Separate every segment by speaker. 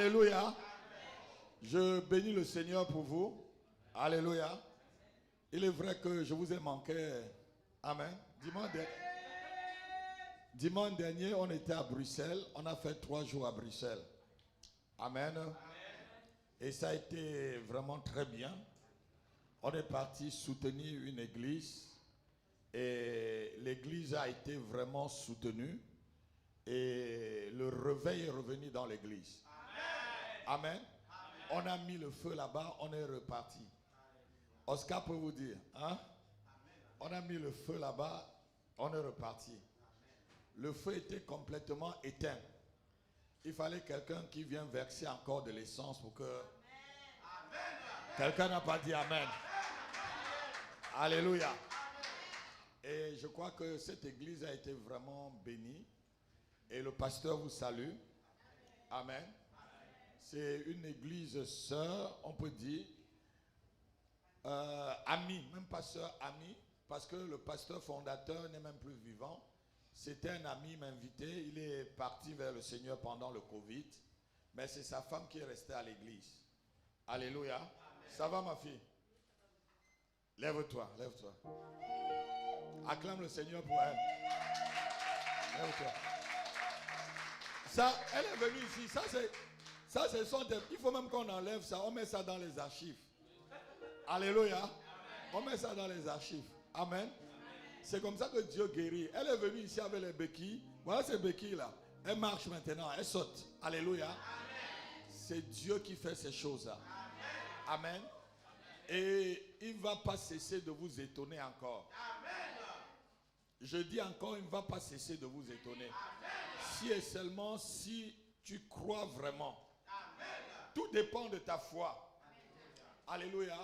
Speaker 1: Alléluia. Je bénis le Seigneur pour vous. Alléluia. Il est vrai que je vous ai manqué. Amen. Dimanche dernier, on était à Bruxelles. On a fait 3 jours à Bruxelles. Amen. Et ça a été vraiment très bien. On est parti soutenir une église. Et l'église a été vraiment soutenue. Et le réveil est revenu dans l'église. Amen. On a mis le feu là-bas, on est reparti. Oscar peut vous dire, hein? On a mis le feu là-bas, on est reparti. Le feu était complètement éteint. Il fallait quelqu'un qui vienne verser encore de l'essence pour que... Quelqu'un n'a pas dit Amen. Alléluia. Et je crois que cette église a été vraiment bénie. Et le pasteur vous salue. Amen. C'est une église sœur, on peut dire, amie, même pas sœur, amie, parce que le pasteur fondateur n'est même plus vivant. C'était un ami, il m'a invité, il est parti vers le Seigneur pendant le Covid, mais c'est sa femme qui est restée à l'église. Alléluia. Amen. Ça va ma fille? Lève-toi, lève-toi. Acclame le Seigneur pour elle. Lève-toi. Ça, elle est venue ici, ça c'est son thème. Il faut même qu'on enlève ça, on met ça dans les archives. Alléluia. On met ça dans les archives. Amen. C'est comme ça que Dieu guérit. Elle est venue ici avec les béquilles. Voilà ces béquilles là. Elle marche maintenant, elle saute. Alléluia. C'est Dieu qui fait ces choses-là. Amen. Et il ne va pas cesser de vous étonner encore. Je dis encore, il ne va pas cesser de vous étonner. Si et seulement si tu crois vraiment. Tout dépend de ta foi. Alléluia.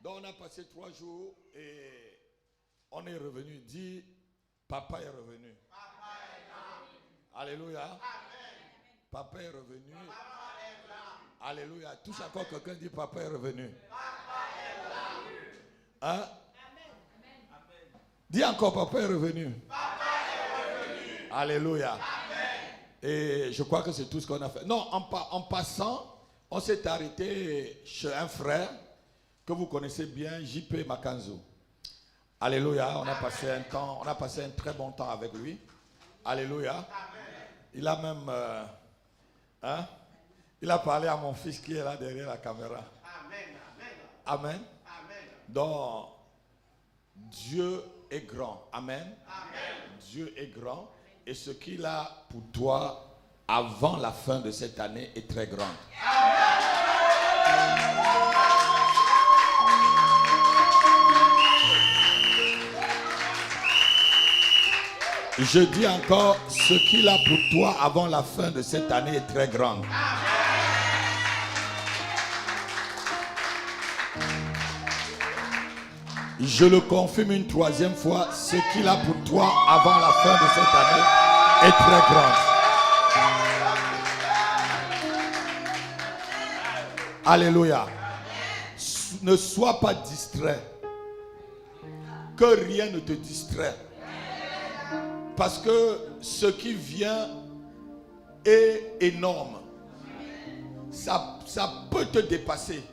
Speaker 1: Donc on a passé 3 jours et on est revenu. Dis, papa est revenu. Alléluia. Papa est revenu. Alléluia. Tous encore quelqu'un dit papa est revenu. Hein? Dis encore papa est revenu. Alléluia. Et je crois que c'est tout ce qu'on a fait. Non, en passant, on s'est arrêté chez un frère que vous connaissez bien, JP Makanzo. Alléluia. On a passé un temps, on a passé un très bon temps avec lui. Alléluia. Il a même, il a parlé à mon fils qui est là derrière la caméra. Amen. Donc, Dieu est grand. Amen. Dieu est grand. Et ce qu'il a pour toi avant la fin de cette année est très grand. Je dis encore, ce qu'il a pour toi avant la fin de cette année est très grand. Je le confirme une 3e fois, ce qu'il a pour toi avant la fin de cette année est très grand. Alléluia. Ne sois pas distrait. Que rien ne te distrait. Parce que ce qui vient est énorme. Ça peut te dépasser.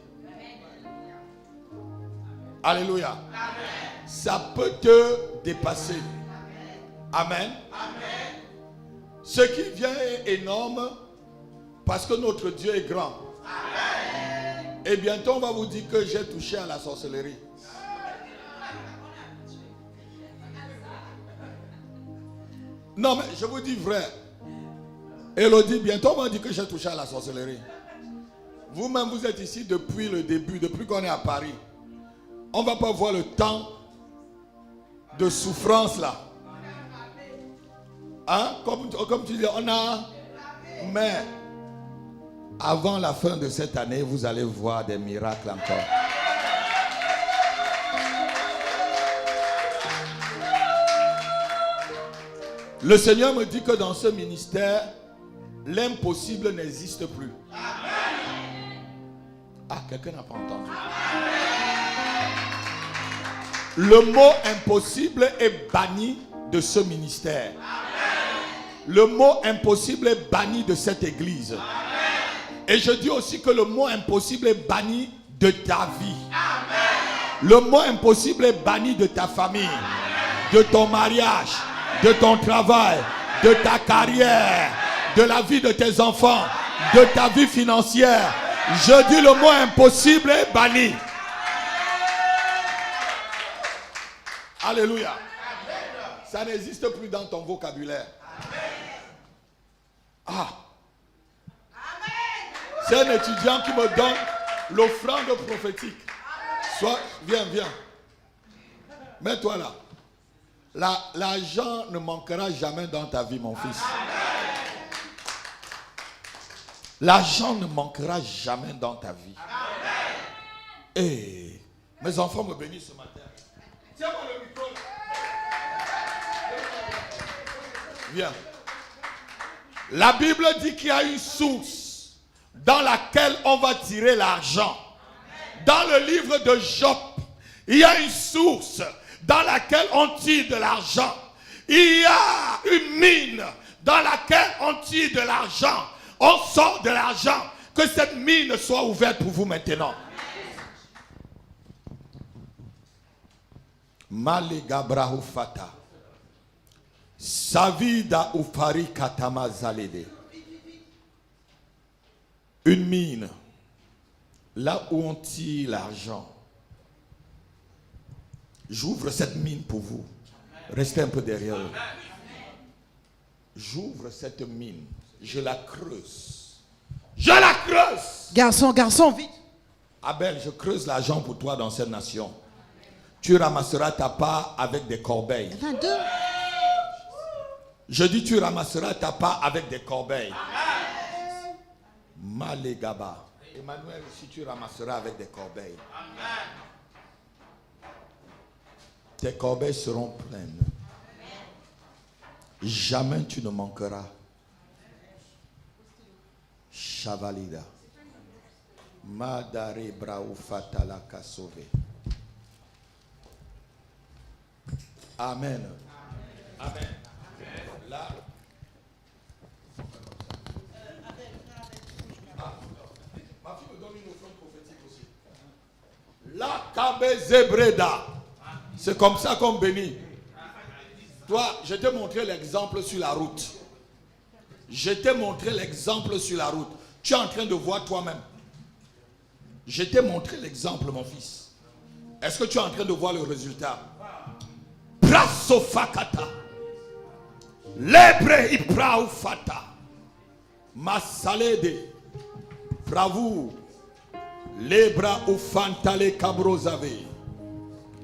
Speaker 1: Alléluia. Ça peut te dépasser. Amen. Ce qui vient est énorme parce que notre Dieu est grand. Et bientôt on va vous dire que j'ai touché à la sorcellerie. Non mais je vous dis vrai. Elodie, bientôt on va dire que j'ai touché à la sorcellerie. Vous-même vous êtes ici depuis le début, depuis qu'on est à Paris. On ne va pas voir le temps de souffrance là. Hein? Comme tu dis, on a... Mais avant la fin de cette année, vous allez voir des miracles encore. Le Seigneur me dit que dans ce ministère, l'impossible n'existe plus. Ah, quelqu'un n'a pas entendu. Le mot impossible est banni de ce ministère. Le mot impossible est banni de cette église. Et je dis aussi que le mot impossible est banni de ta vie. Le mot impossible est banni de ta famille, de ton mariage, de ton travail, de ta carrière, de la vie de tes enfants, de ta vie financière. Je dis le mot impossible est banni. Alléluia. Ça n'existe plus dans ton vocabulaire. Ah. C'est un étudiant qui me donne l'offrande prophétique. Viens. Mets-toi là. L'argent ne manquera jamais dans ta vie, mon fils. L'argent ne manquera jamais dans ta vie. Et mes enfants me bénissent ce matin. Tiens-moi le micro. Viens. La Bible dit qu'il y a une source dans laquelle on va tirer l'argent. Dans le livre de Job, il y a une source dans laquelle on tire de l'argent. Il y a une mine dans laquelle on tire de l'argent. On sort de l'argent. Que cette mine soit ouverte pour vous maintenant. Malega brahufata. Savida ufari katama zalede. Une mine. Là où on tire l'argent. J'ouvre cette mine pour vous. Restez un peu derrière eux. J'ouvre cette mine. Je la creuse. Je la creuse.
Speaker 2: Garçon, vite.
Speaker 1: Abel, je creuse l'argent pour toi dans cette nation. Tu ramasseras ta part avec des corbeilles.
Speaker 2: Il y en a deux.
Speaker 1: Je dis tu ramasseras ta part avec des corbeilles. Malégaba. Emmanuel, si tu ramasseras avec des corbeilles. Tes corbeilles seront pleines. Jamais tu ne manqueras. Chavalida. Madare brau fatala kasove. Amen. Amen. Là. Ma fille me donne une offrande prophétique aussi. La Kabezebreda. C'est comme ça qu'on bénit. Toi, je t'ai montré l'exemple sur la route. Je t'ai montré l'exemple sur la route. Tu es en train de voir toi-même. Je t'ai montré l'exemple, mon fils. Est-ce que tu es en train de voir le résultat? Prasofakata. Lebre ipraufata. Masalede. Bravo. Lebra ufantale kabrozave.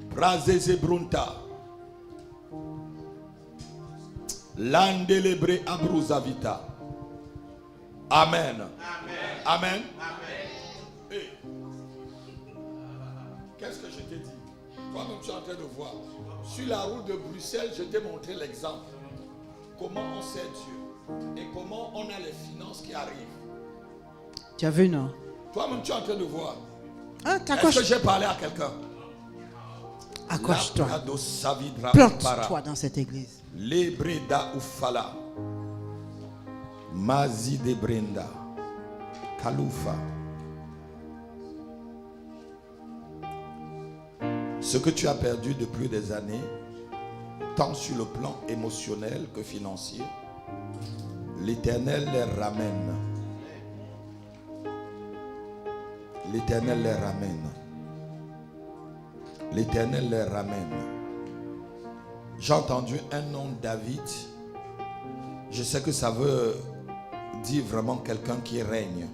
Speaker 1: Brazezebrunta. Landelebre abruzavita. Amen. Amen. Hey. Qu'est-ce que je t'ai dit? Toi-même tu es en train de voir. Sur la route de Bruxelles, je t'ai montré l'exemple. Comment on sait Dieu. Et comment on a les finances qui arrivent.
Speaker 2: Tu as vu, non?
Speaker 1: Toi-même tu es en train de voir.
Speaker 2: Hein,
Speaker 1: est-ce que j'ai parlé à quelqu'un?
Speaker 2: Accroche-toi. Plante-toi dans cette église.
Speaker 1: Lebreda ufala. Mazi de Brenda. Kaloufa. Ce que tu as perdu depuis des années, tant sur le plan émotionnel que financier, l'Éternel les ramène. L'Éternel les ramène. L'Éternel les ramène. J'ai entendu un nom David. Je sais que ça veut dire vraiment quelqu'un qui règne.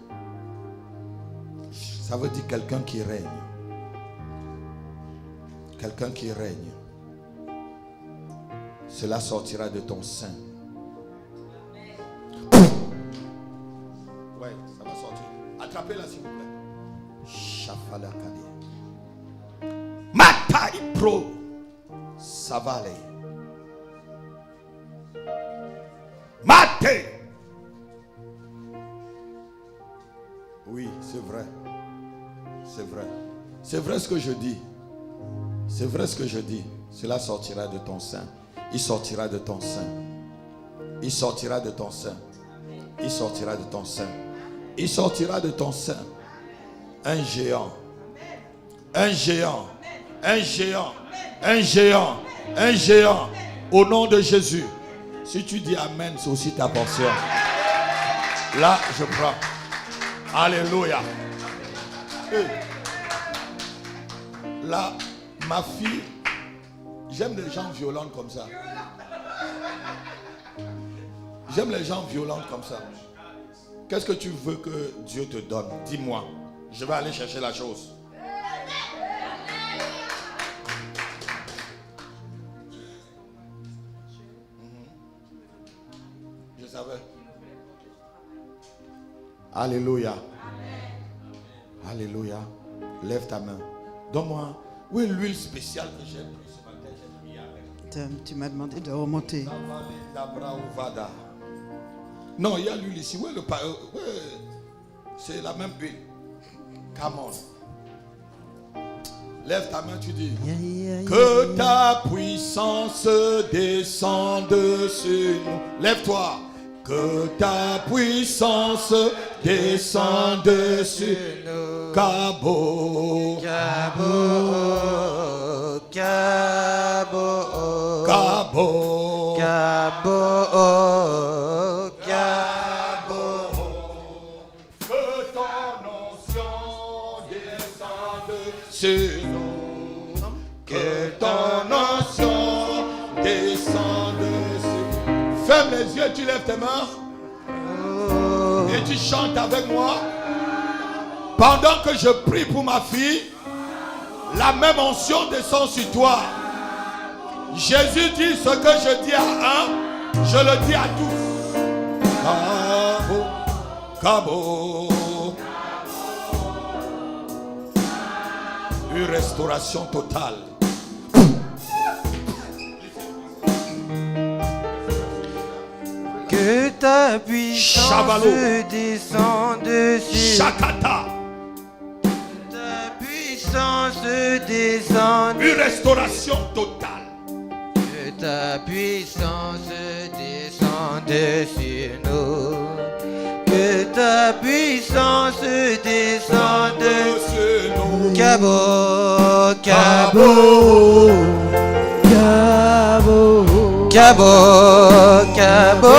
Speaker 1: Ça veut dire quelqu'un qui règne. Quelqu'un qui règne. Cela sortira de ton sein. Ouais, ça va sortir. Attrapez-la s'il vous plaît. Shafalakali. Mata ipro. Savale. Mate. Oui, c'est vrai. C'est vrai. C'est vrai ce que je dis. C'est vrai ce que je dis. Cela sortira de ton sein. Il sortira de ton sein. Il sortira de ton sein. Il sortira de ton sein. Il sortira de ton sein un géant. Un géant. Un géant. Un géant. Un géant. Au nom de Jésus. Si tu dis Amen, c'est aussi ta portion. Là, je prends. Alléluia. Là, ma fille, j'aime les gens violents comme ça. J'aime les gens violents comme ça. Qu'est-ce que tu veux que Dieu te donne? Dis-moi. Je vais aller chercher la chose. Je savais. Alléluia. Alléluia. Lève ta main. Donne-moi. Où est l'huile spéciale que j'ai prise ce matin? J'ai prié avec.
Speaker 2: Tu m'as demandé de remonter.
Speaker 1: Non, il y a l'huile ici. Où est le c'est la même huile. Come on. Lève ta main, tu dis. Que ta puissance descende sur nous. Lève-toi. Que ta puissance descende sur nous. Cabo.
Speaker 3: Cabo. Cabo.
Speaker 1: Cabo.
Speaker 3: Cabo.
Speaker 1: Cabo. Que ton onction descende sur nous. Que ton onction descende sur nous. Ferme les yeux, tu lèves tes mains. Et tu chantes avec moi. Pendant que je prie pour ma fille, la même onction descend sur toi. Jésus dit ce que je dis à un, je le dis à tous. Cabo, Cabo. Une restauration totale.
Speaker 3: Que ta puissance
Speaker 1: Chavalo.
Speaker 3: descende sur
Speaker 1: Chakata.
Speaker 3: ta puissance descende.
Speaker 1: Une restauration totale.
Speaker 3: Que ta puissance descende sur nous. Que ta puissance descende
Speaker 1: sur nous.
Speaker 3: Cabo,
Speaker 1: Cabo.
Speaker 3: Cabo, Cabo, Cabo,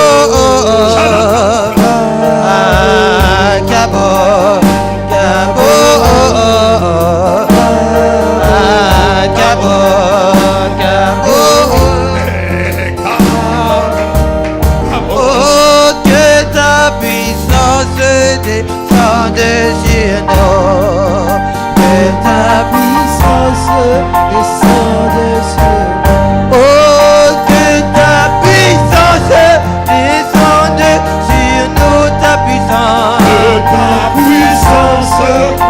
Speaker 3: ah, Cabo, Cabo, ah, Cabo, Cabo. Oh, que ta puissance descende sur nous. Que ta puissance descende sur nous. Oh, que ta puissance descende sur nous. Ta puissance.
Speaker 1: Que ta puissance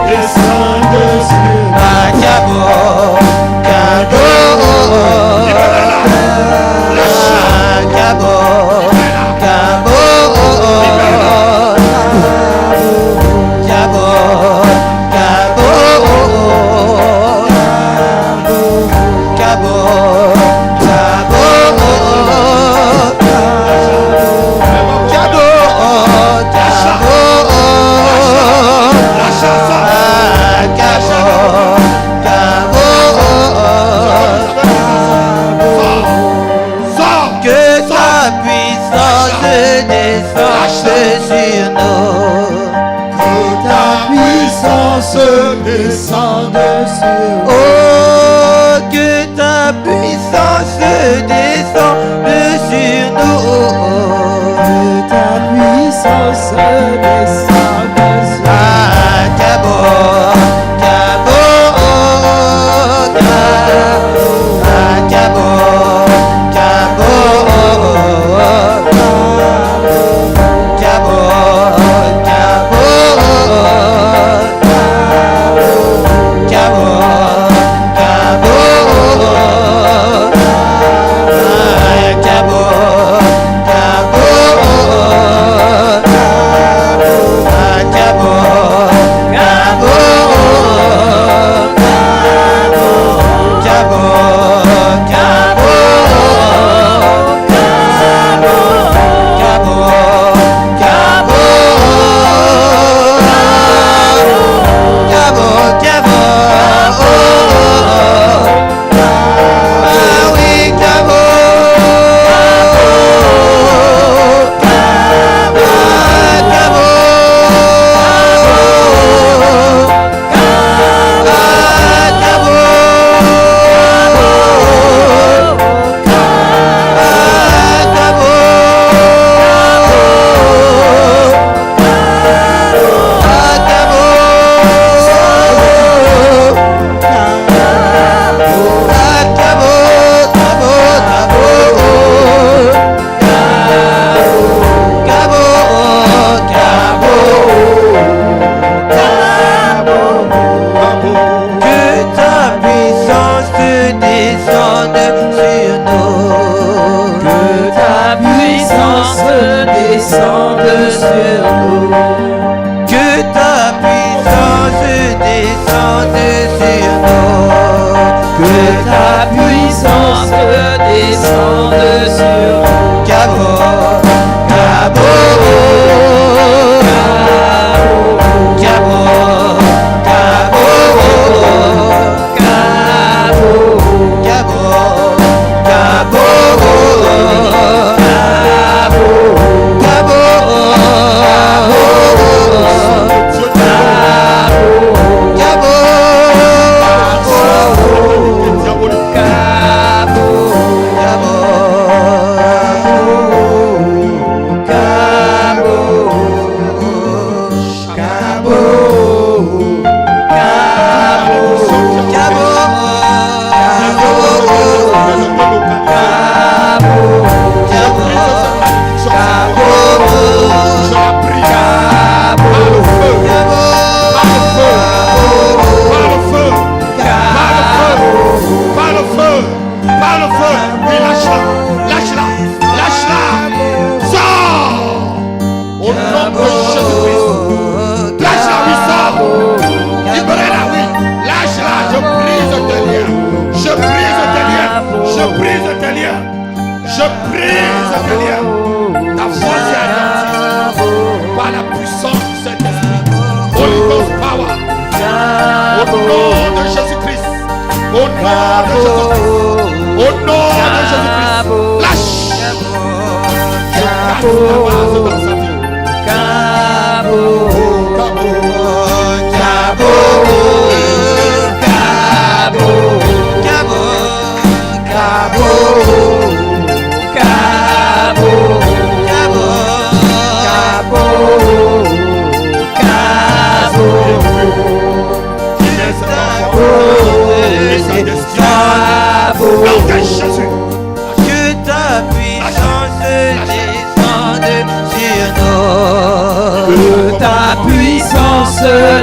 Speaker 1: descende sur nous.
Speaker 3: Ah, Cabo, Cabo. Ah, Cabo, Cabo. Cabo, Cabo. Cabo, Cabo. Cabo,
Speaker 1: La chanson.
Speaker 3: Cabo, Cabo.
Speaker 1: Sors.
Speaker 3: Que ta puissance descende sur nous.
Speaker 1: Que ta puissance descende sur nous.
Speaker 3: Oh, que ta puissance descende sur nous. Que ta puissance descende sur nous. Ah, Cabo, Cabo, ah, Cabo, Cabo, Cabo, Cabo, Cabo, Cabo, Cabo, Cabo, descende sur nous. Que ta puissance descende sur nous. Que ta puissance descende sur nous. Cabo, Cabo, Cabo, Cabo, Cabo, Cabo, Cabo, Cabo,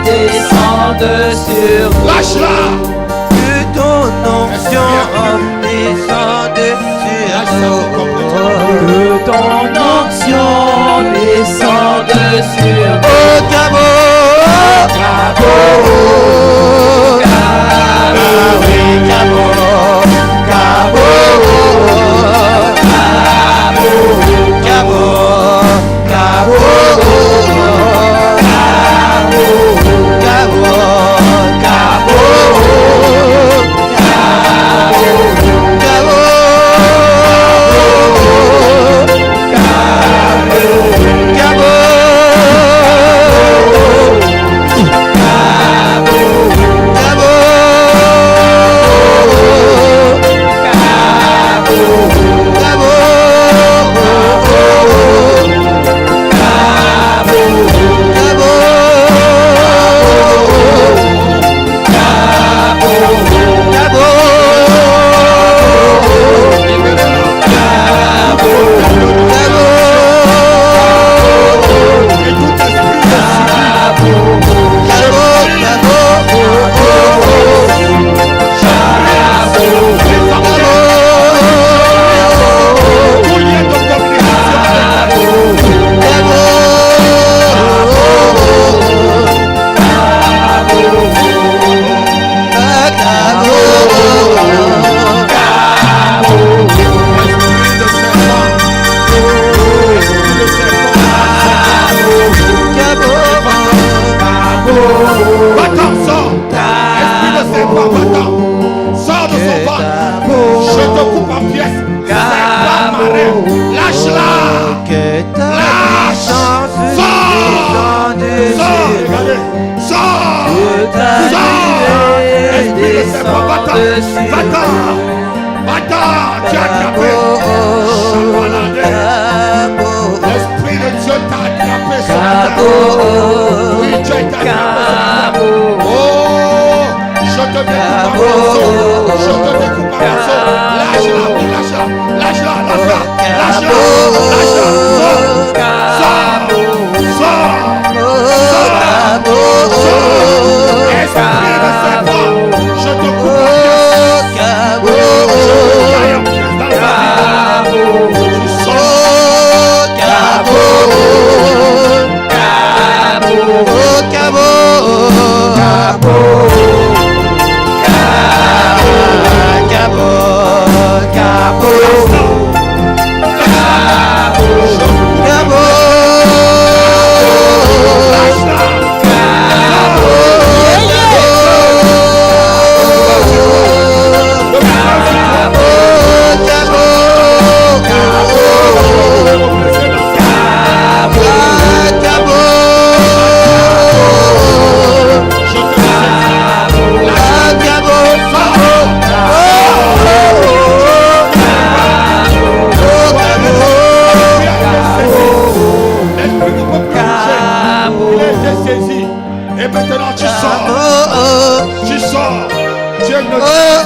Speaker 4: descende sur nous.
Speaker 1: Lâche-la.
Speaker 3: Que ton onction descende sur nous.
Speaker 4: Que ton onction descende sur nous.
Speaker 3: Oh, Cabo, Cabo, Cabo, Cabo, Cabo, Cabo, Cabo, Cabo,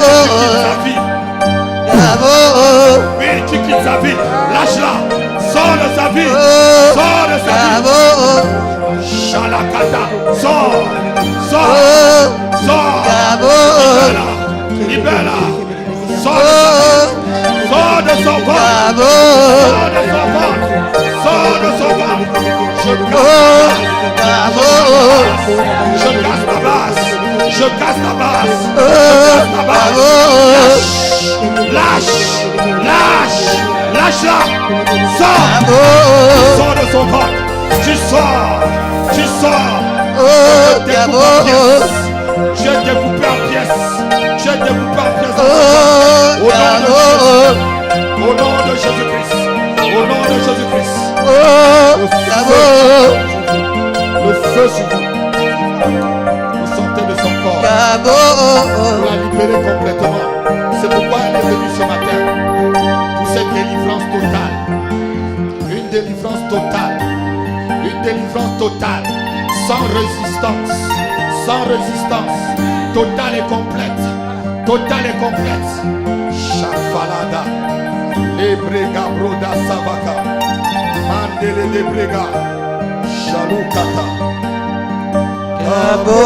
Speaker 1: sa vie. Oui, tu quittes sa vie. Lâche-la. Sors de sa vie. Sors de sa vie. Shalakata. Sors. Sors. Sors. Libère-la. Sors de son ventre. Sors de son ventre. Sors de son ventre. Je casse ta base. Je casse ta base. Lâche. Lâche-la. Sors. Sors de son ventre. Tu sors. Je vais te découper en pièces. Au nom de Jésus-Christ. Le feu sur vous. Vous sentez de son corps. Vous la libérez complètement. C'est pourquoi elle est venue ce matin. Pour cette délivrance totale. Une délivrance totale. Sans résistance. Totale et complète. Shafalada. Ebrega broda savaka. Mandele de brega. Shalukata.
Speaker 3: Cabo.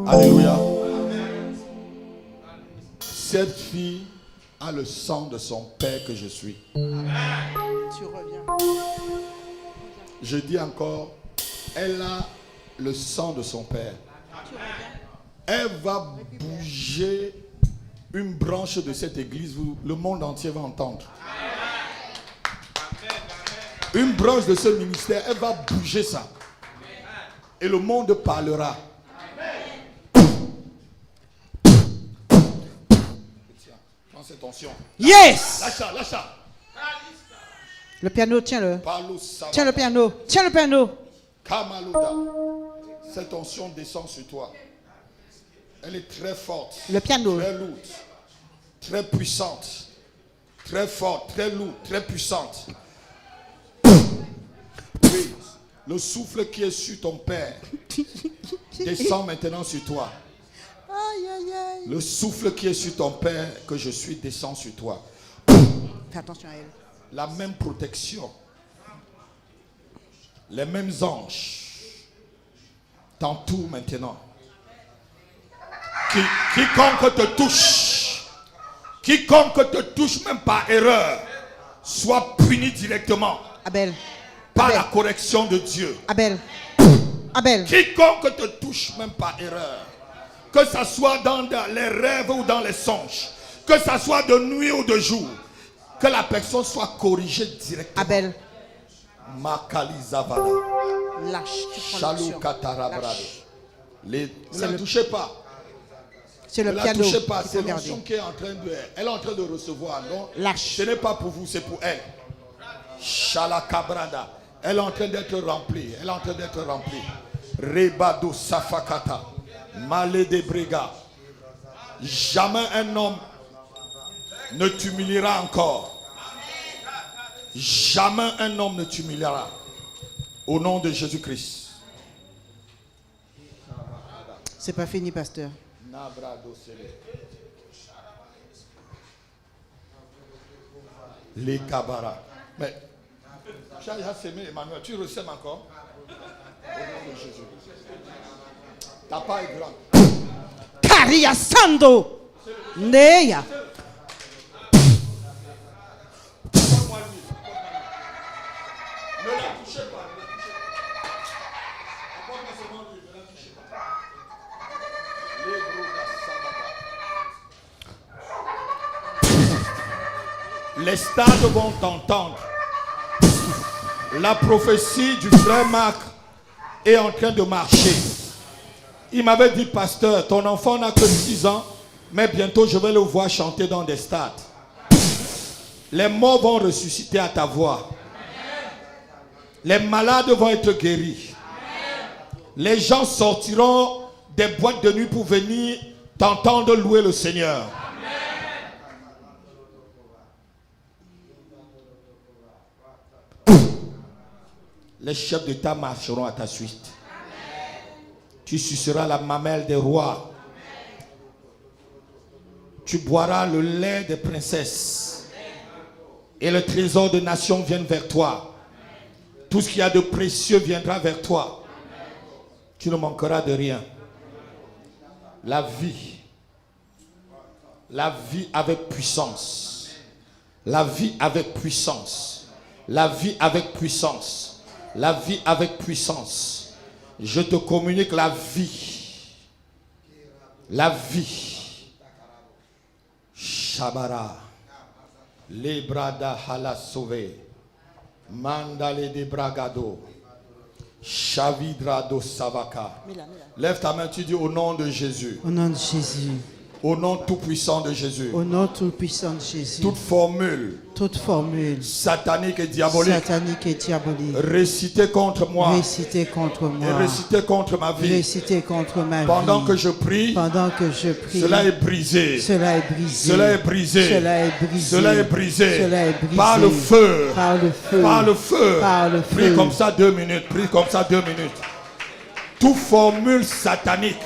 Speaker 1: Alléluia. Cette fille a le sang de son père que je suis.
Speaker 2: Tu reviens.
Speaker 1: Je dis encore, elle a le sang de son père. Elle va bouger une branche de cette église, le monde entier va entendre. Une branche de ce ministère, elle va bouger ça. Et le monde parlera. Prends cette tension.
Speaker 2: Yes!
Speaker 1: Lâche ça.
Speaker 2: Le piano, tiens-le.
Speaker 1: Palo Saba.
Speaker 2: Tiens le piano.
Speaker 1: Kamaluda. Cette tension descend sur toi. Elle est très forte.
Speaker 2: Le piano.
Speaker 1: Très lourde. Très puissante. Très forte, très lourde, très puissante. Oui. Le souffle qui est sur ton père descend maintenant sur toi. Le souffle qui est sur ton père que je suis descend sur toi.
Speaker 2: Fais attention à elle.
Speaker 1: La même protection. Les mêmes anges t'entourent maintenant. Quiconque te touche même par erreur, soit puni directement
Speaker 2: Abel.
Speaker 1: par la correction de Dieu.
Speaker 2: Abel.
Speaker 1: Quiconque te touche même par erreur, que ce soit dans les rêves ou dans les songes, que ce soit de nuit ou de jour, que la personne soit corrigée directement.
Speaker 2: Abel.
Speaker 1: Makalizavada.
Speaker 2: Lâche. Tu prends
Speaker 1: Shalou
Speaker 2: l'onction.
Speaker 1: Katarabrado.
Speaker 2: Lâche.
Speaker 1: Ne la touchez pas.
Speaker 2: C'est
Speaker 1: Ne
Speaker 2: le
Speaker 1: la
Speaker 2: piano
Speaker 1: touchez pas.
Speaker 2: qu'il
Speaker 1: C'est
Speaker 2: faut garder.
Speaker 1: l'onction qui est en train de... Elle est en train de recevoir. Non?
Speaker 2: Lâche.
Speaker 1: Ce n'est pas pour vous, c'est pour elle. Shalakabrada. Elle est en train d'être remplie. Rebado Safakata. Malé de Brega. Jamais un homme ne t'humiliera encore. Jamais un homme ne t'humiliera. Au nom de Jésus-Christ.
Speaker 2: C'est pas fini, pasteur.
Speaker 1: Les Kabara. Mais, tu as semé, Emmanuel, tu resèmes encore? Au nom de Jésus. Ta part est grande.
Speaker 2: Karia Sando. Neya.
Speaker 1: Ne la touchez pas. Apporte-moi seulement lui, ne la touchez pas. Les gros Les stades vont t'entendre. La prophétie du frère Marc est en train de marcher. Il m'avait dit, pasteur, ton enfant n'a que 6 ans, mais bientôt je vais le voir chanter dans des stades. Les morts vont ressusciter à ta voix. Les malades vont être guéris. Les gens sortiront des boîtes de nuit pour venir t'entendre louer le Seigneur. Les chefs d'État marcheront à ta suite. Tu suceras la mamelle des rois. Tu boiras le lait des princesses. Et le trésor de nations vienne vers toi. Tout ce qu'il y a de précieux viendra vers toi. Tu ne manqueras de rien. La vie avec puissance. La vie avec puissance. La vie avec puissance. La vie avec puissance. Je te communique la vie. La vie. Shabara. Lebrada hala sauvé. Mandale de bragado. Chavidrado savaka. Lève ta main, tu dis au nom de Jésus.
Speaker 2: Au nom de Jésus.
Speaker 1: Au nom tout puissant de Jésus.
Speaker 2: Au nom tout puissant de Jésus.
Speaker 1: Toute formule satanique et diabolique récitée contre moi.
Speaker 2: Récitée contre moi.
Speaker 1: Et récitée contre ma vie.
Speaker 2: Récitée contre ma vie.
Speaker 1: Pendant que je prie. Cela est brisé.
Speaker 2: Cela est brisé.
Speaker 1: Cela est brisé.
Speaker 2: Cela est brisé.
Speaker 1: Cela est brisé.
Speaker 2: Cela est brisé.
Speaker 1: Par le feu.
Speaker 2: Par le feu.
Speaker 1: Par le feu.
Speaker 2: Par le feu.
Speaker 1: Prie comme ça 2 minutes. Prie comme ça 2 minutes. Toute formule satanique,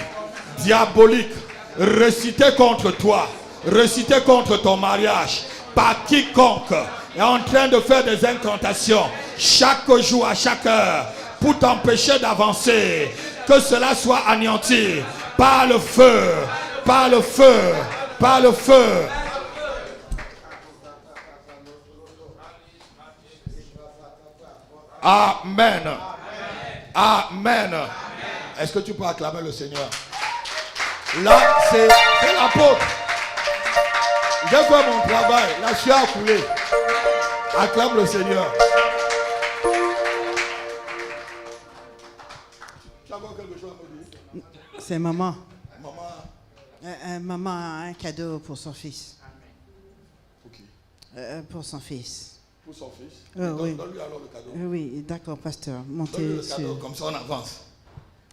Speaker 1: diabolique, récitée contre toi, récitée contre ton mariage, par quiconque est en train de faire des incantations chaque jour, à chaque heure, pour t'empêcher d'avancer, que cela soit anéanti par le feu, par le feu, par le feu. Amen. Amen. Est-ce que tu peux acclamer le Seigneur? Là, c'est l'apôtre. J'ai fait mon travail. La sueur a coulé. Acclame le Seigneur. Tu as encore quelque chose à me dire?
Speaker 2: C'est maman.
Speaker 1: Maman.
Speaker 2: Maman a un cadeau pour son fils.
Speaker 1: Pour qui?
Speaker 2: Pour son fils.
Speaker 1: Pour son fils?
Speaker 2: Oui.
Speaker 1: Donne-lui alors le cadeau.
Speaker 2: Oui, d'accord, pasteur.
Speaker 1: Donne-lui
Speaker 2: Montez
Speaker 1: le cadeau, comme ça on avance.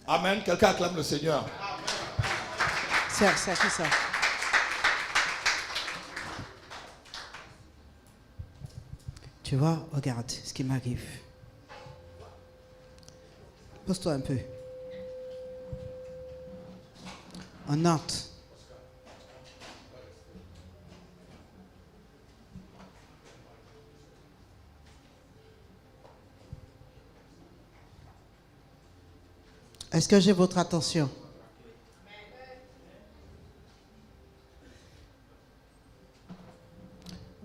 Speaker 1: Amen. Quelqu'un acclame le Seigneur.
Speaker 2: C'est qui ça? Tu vois, regarde ce qui m'arrive. Pose-toi un peu. En Nantes. Est-ce que j'ai votre attention?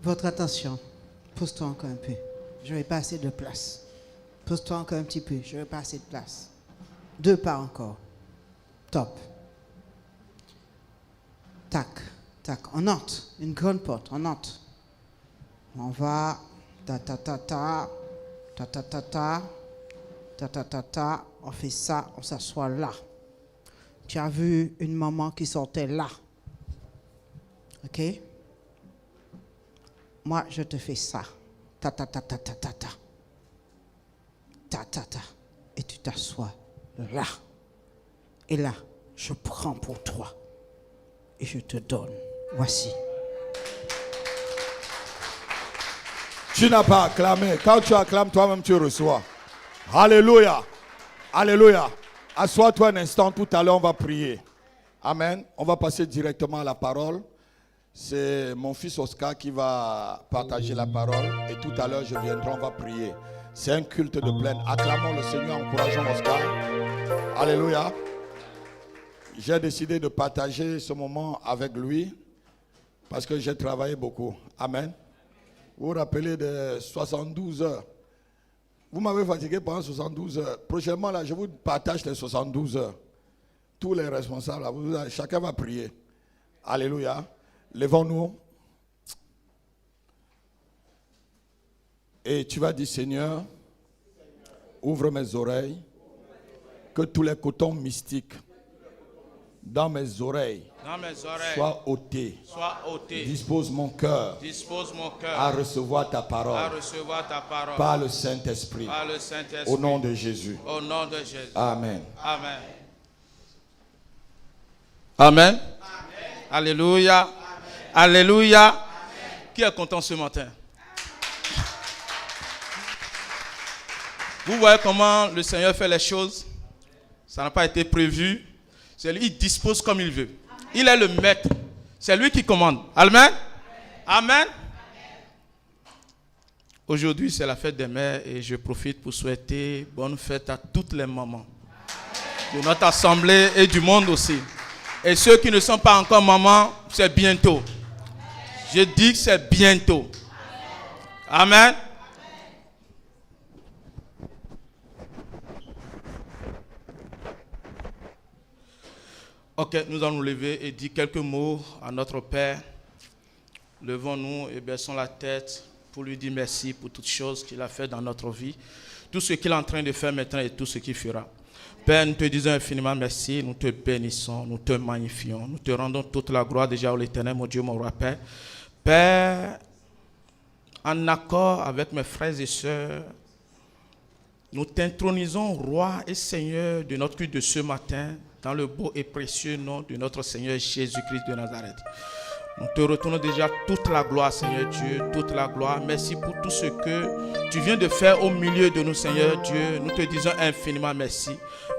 Speaker 2: Votre attention. Pose-toi encore un peu. Je n'aurai pas assez de place. Pose-toi encore un petit peu. Je n'aurai pas assez de place. 2 pas encore. Top. Tac, tac. On entre. Une grande porte. On entre. On va. Ta ta ta ta. Ta ta ta ta. Ta ta ta ta. On fait ça. On s'assoit là. Tu as vu une maman qui sortait là. OK? Moi, je te fais ça. Ta ta ta ta ta ta ta. Ta ta ta. Et tu t'assois là. Et là, je prends pour toi. Et je te donne. Voici.
Speaker 1: Tu n'as pas acclamé. Quand tu acclames, toi-même tu reçois. Alléluia. Alléluia. Assois-toi un instant, tout à l'heure on va prier. Amen. On va passer directement à la parole. C'est mon fils Oscar qui va partager la parole. Et tout à l'heure je viendrai, on va prier. C'est un culte de plaine. Acclamons le Seigneur, encourageons Oscar. Alléluia. J'ai décidé de partager ce moment avec lui parce que j'ai travaillé beaucoup. Amen. Vous vous rappelez de 72 heures. Vous m'avez fatigué pendant 72 heures. Prochainement, là, je vous partage les 72 heures. Tous les responsables, là, chacun va prier. Alléluia. Levons-nous. Et tu vas dire, Seigneur, ouvre mes oreilles, que tous les cotons mystiques dans mes oreilles soient ôtés. Dispose mon cœur à recevoir ta parole par le Saint-Esprit. Au nom de Jésus. Amen.
Speaker 5: Amen. Amen. Alléluia. Amen. Alléluia. Amen. Qui est content ce matin? Vous voyez comment le Seigneur fait les choses? Ça n'a pas été prévu. C'est lui, il dispose comme il veut. Amen. Il est le maître. C'est lui qui commande. Amen. Amen. Amen. Aujourd'hui, c'est la fête des mères et je profite pour souhaiter bonne fête à toutes les mamans de notre assemblée et du monde aussi. Et ceux qui ne sont pas encore mamans, c'est bientôt. Je dis que c'est bientôt. Amen. Ok, nous allons nous lever et dire quelques mots à notre Père. Levons-nous et baissons la tête pour lui dire merci pour toutes choses qu'il a fait dans notre vie, tout ce qu'il est en train de faire maintenant et tout ce qu'il fera. Père, nous te disons infiniment merci, nous te bénissons, nous te magnifions, nous te rendons toute la gloire déjà à l'Éternel, mon Dieu, mon roi Père. Père, en accord avec mes frères et sœurs, nous t'intronisons roi et Seigneur de notre culte de ce matin, dans le beau et précieux nom de notre Seigneur Jésus-Christ de Nazareth. Nous te retournons déjà toute la gloire, Seigneur Dieu, toute la gloire. Merci pour tout ce que tu viens de faire au milieu de nous, Seigneur Dieu. Nous te disons infiniment merci.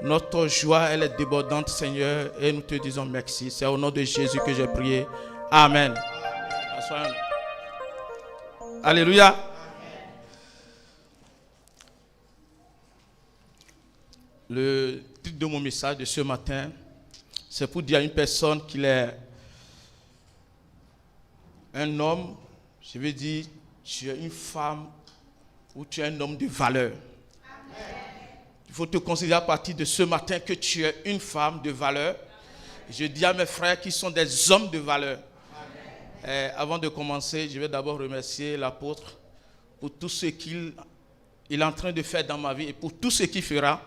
Speaker 5: Notre joie, elle est débordante, Seigneur, et nous te disons merci. C'est au nom de Jésus que j'ai prié. Amen. Amen. Alléluia. Le titre de mon message de ce matin, c'est pour dire à une personne qu'il est un homme, je veux dire, tu es une femme ou tu es un homme de valeur. Amen. Il faut te considérer à partir de ce matin que tu es une femme de valeur. Je dis à mes frères qui sont des hommes de valeur. Avant de commencer, je vais d'abord remercier l'apôtre pour tout ce qu'il est en train de faire dans ma vie et pour tout ce qu'il fera.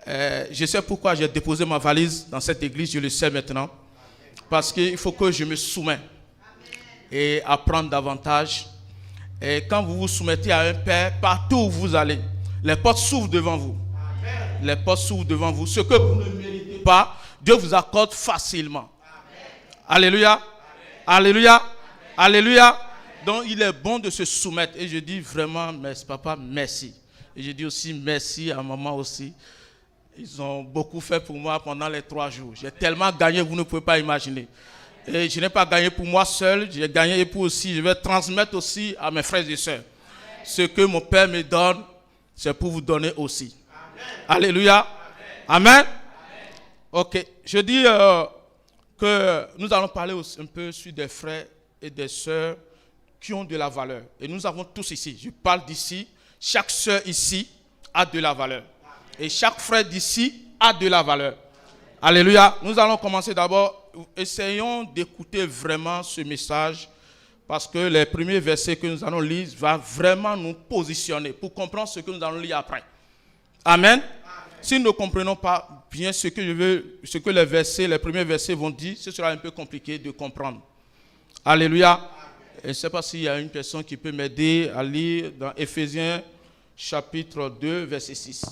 Speaker 5: Je sais pourquoi j'ai déposé ma valise dans cette église, je le sais maintenant. Parce qu'il faut que je me soumette et apprendre davantage. Et quand vous vous soumettez à un Père, partout où vous allez, les portes s'ouvrent devant vous. Amen. Les portes s'ouvrent devant vous. Ce que vous ne méritez pas, Dieu vous accorde facilement. Amen. Alléluia. Amen. Alléluia. Amen. Alléluia. Amen. Donc il est bon de se soumettre. Et je dis vraiment, merci papa, merci. Et je dis aussi merci à maman aussi. Ils ont beaucoup fait pour moi pendant les 3 jours. J'ai tellement gagné, vous ne pouvez pas imaginer. Et je n'ai pas gagné pour moi seul, j'ai gagné pour aussi, je vais transmettre aussi à mes frères et sœurs. Amen. Ce que mon Père me donne, c'est pour vous donner aussi. Amen. Alléluia. Amen. Amen. Ok, je dis que nous allons parler aussi un peu sur des frères et des sœurs qui ont de la valeur. Et nous avons tous ici, je parle d'ici, chaque sœur ici a de la valeur. Et chaque frère d'ici a de la valeur. Alléluia. Nous allons commencer d'abord. Essayons d'écouter vraiment ce message parce que les premiers versets que nous allons lire vont vraiment nous positionner pour comprendre ce que nous allons lire après. Amen. Amen. Si nous ne comprenons pas bien ce que les premiers versets vont dire, ce sera un peu compliqué de comprendre. Alléluia. Amen. Je ne sais pas s'il y a une personne qui peut m'aider à lire dans Éphésiens chapitre 2, verset 6.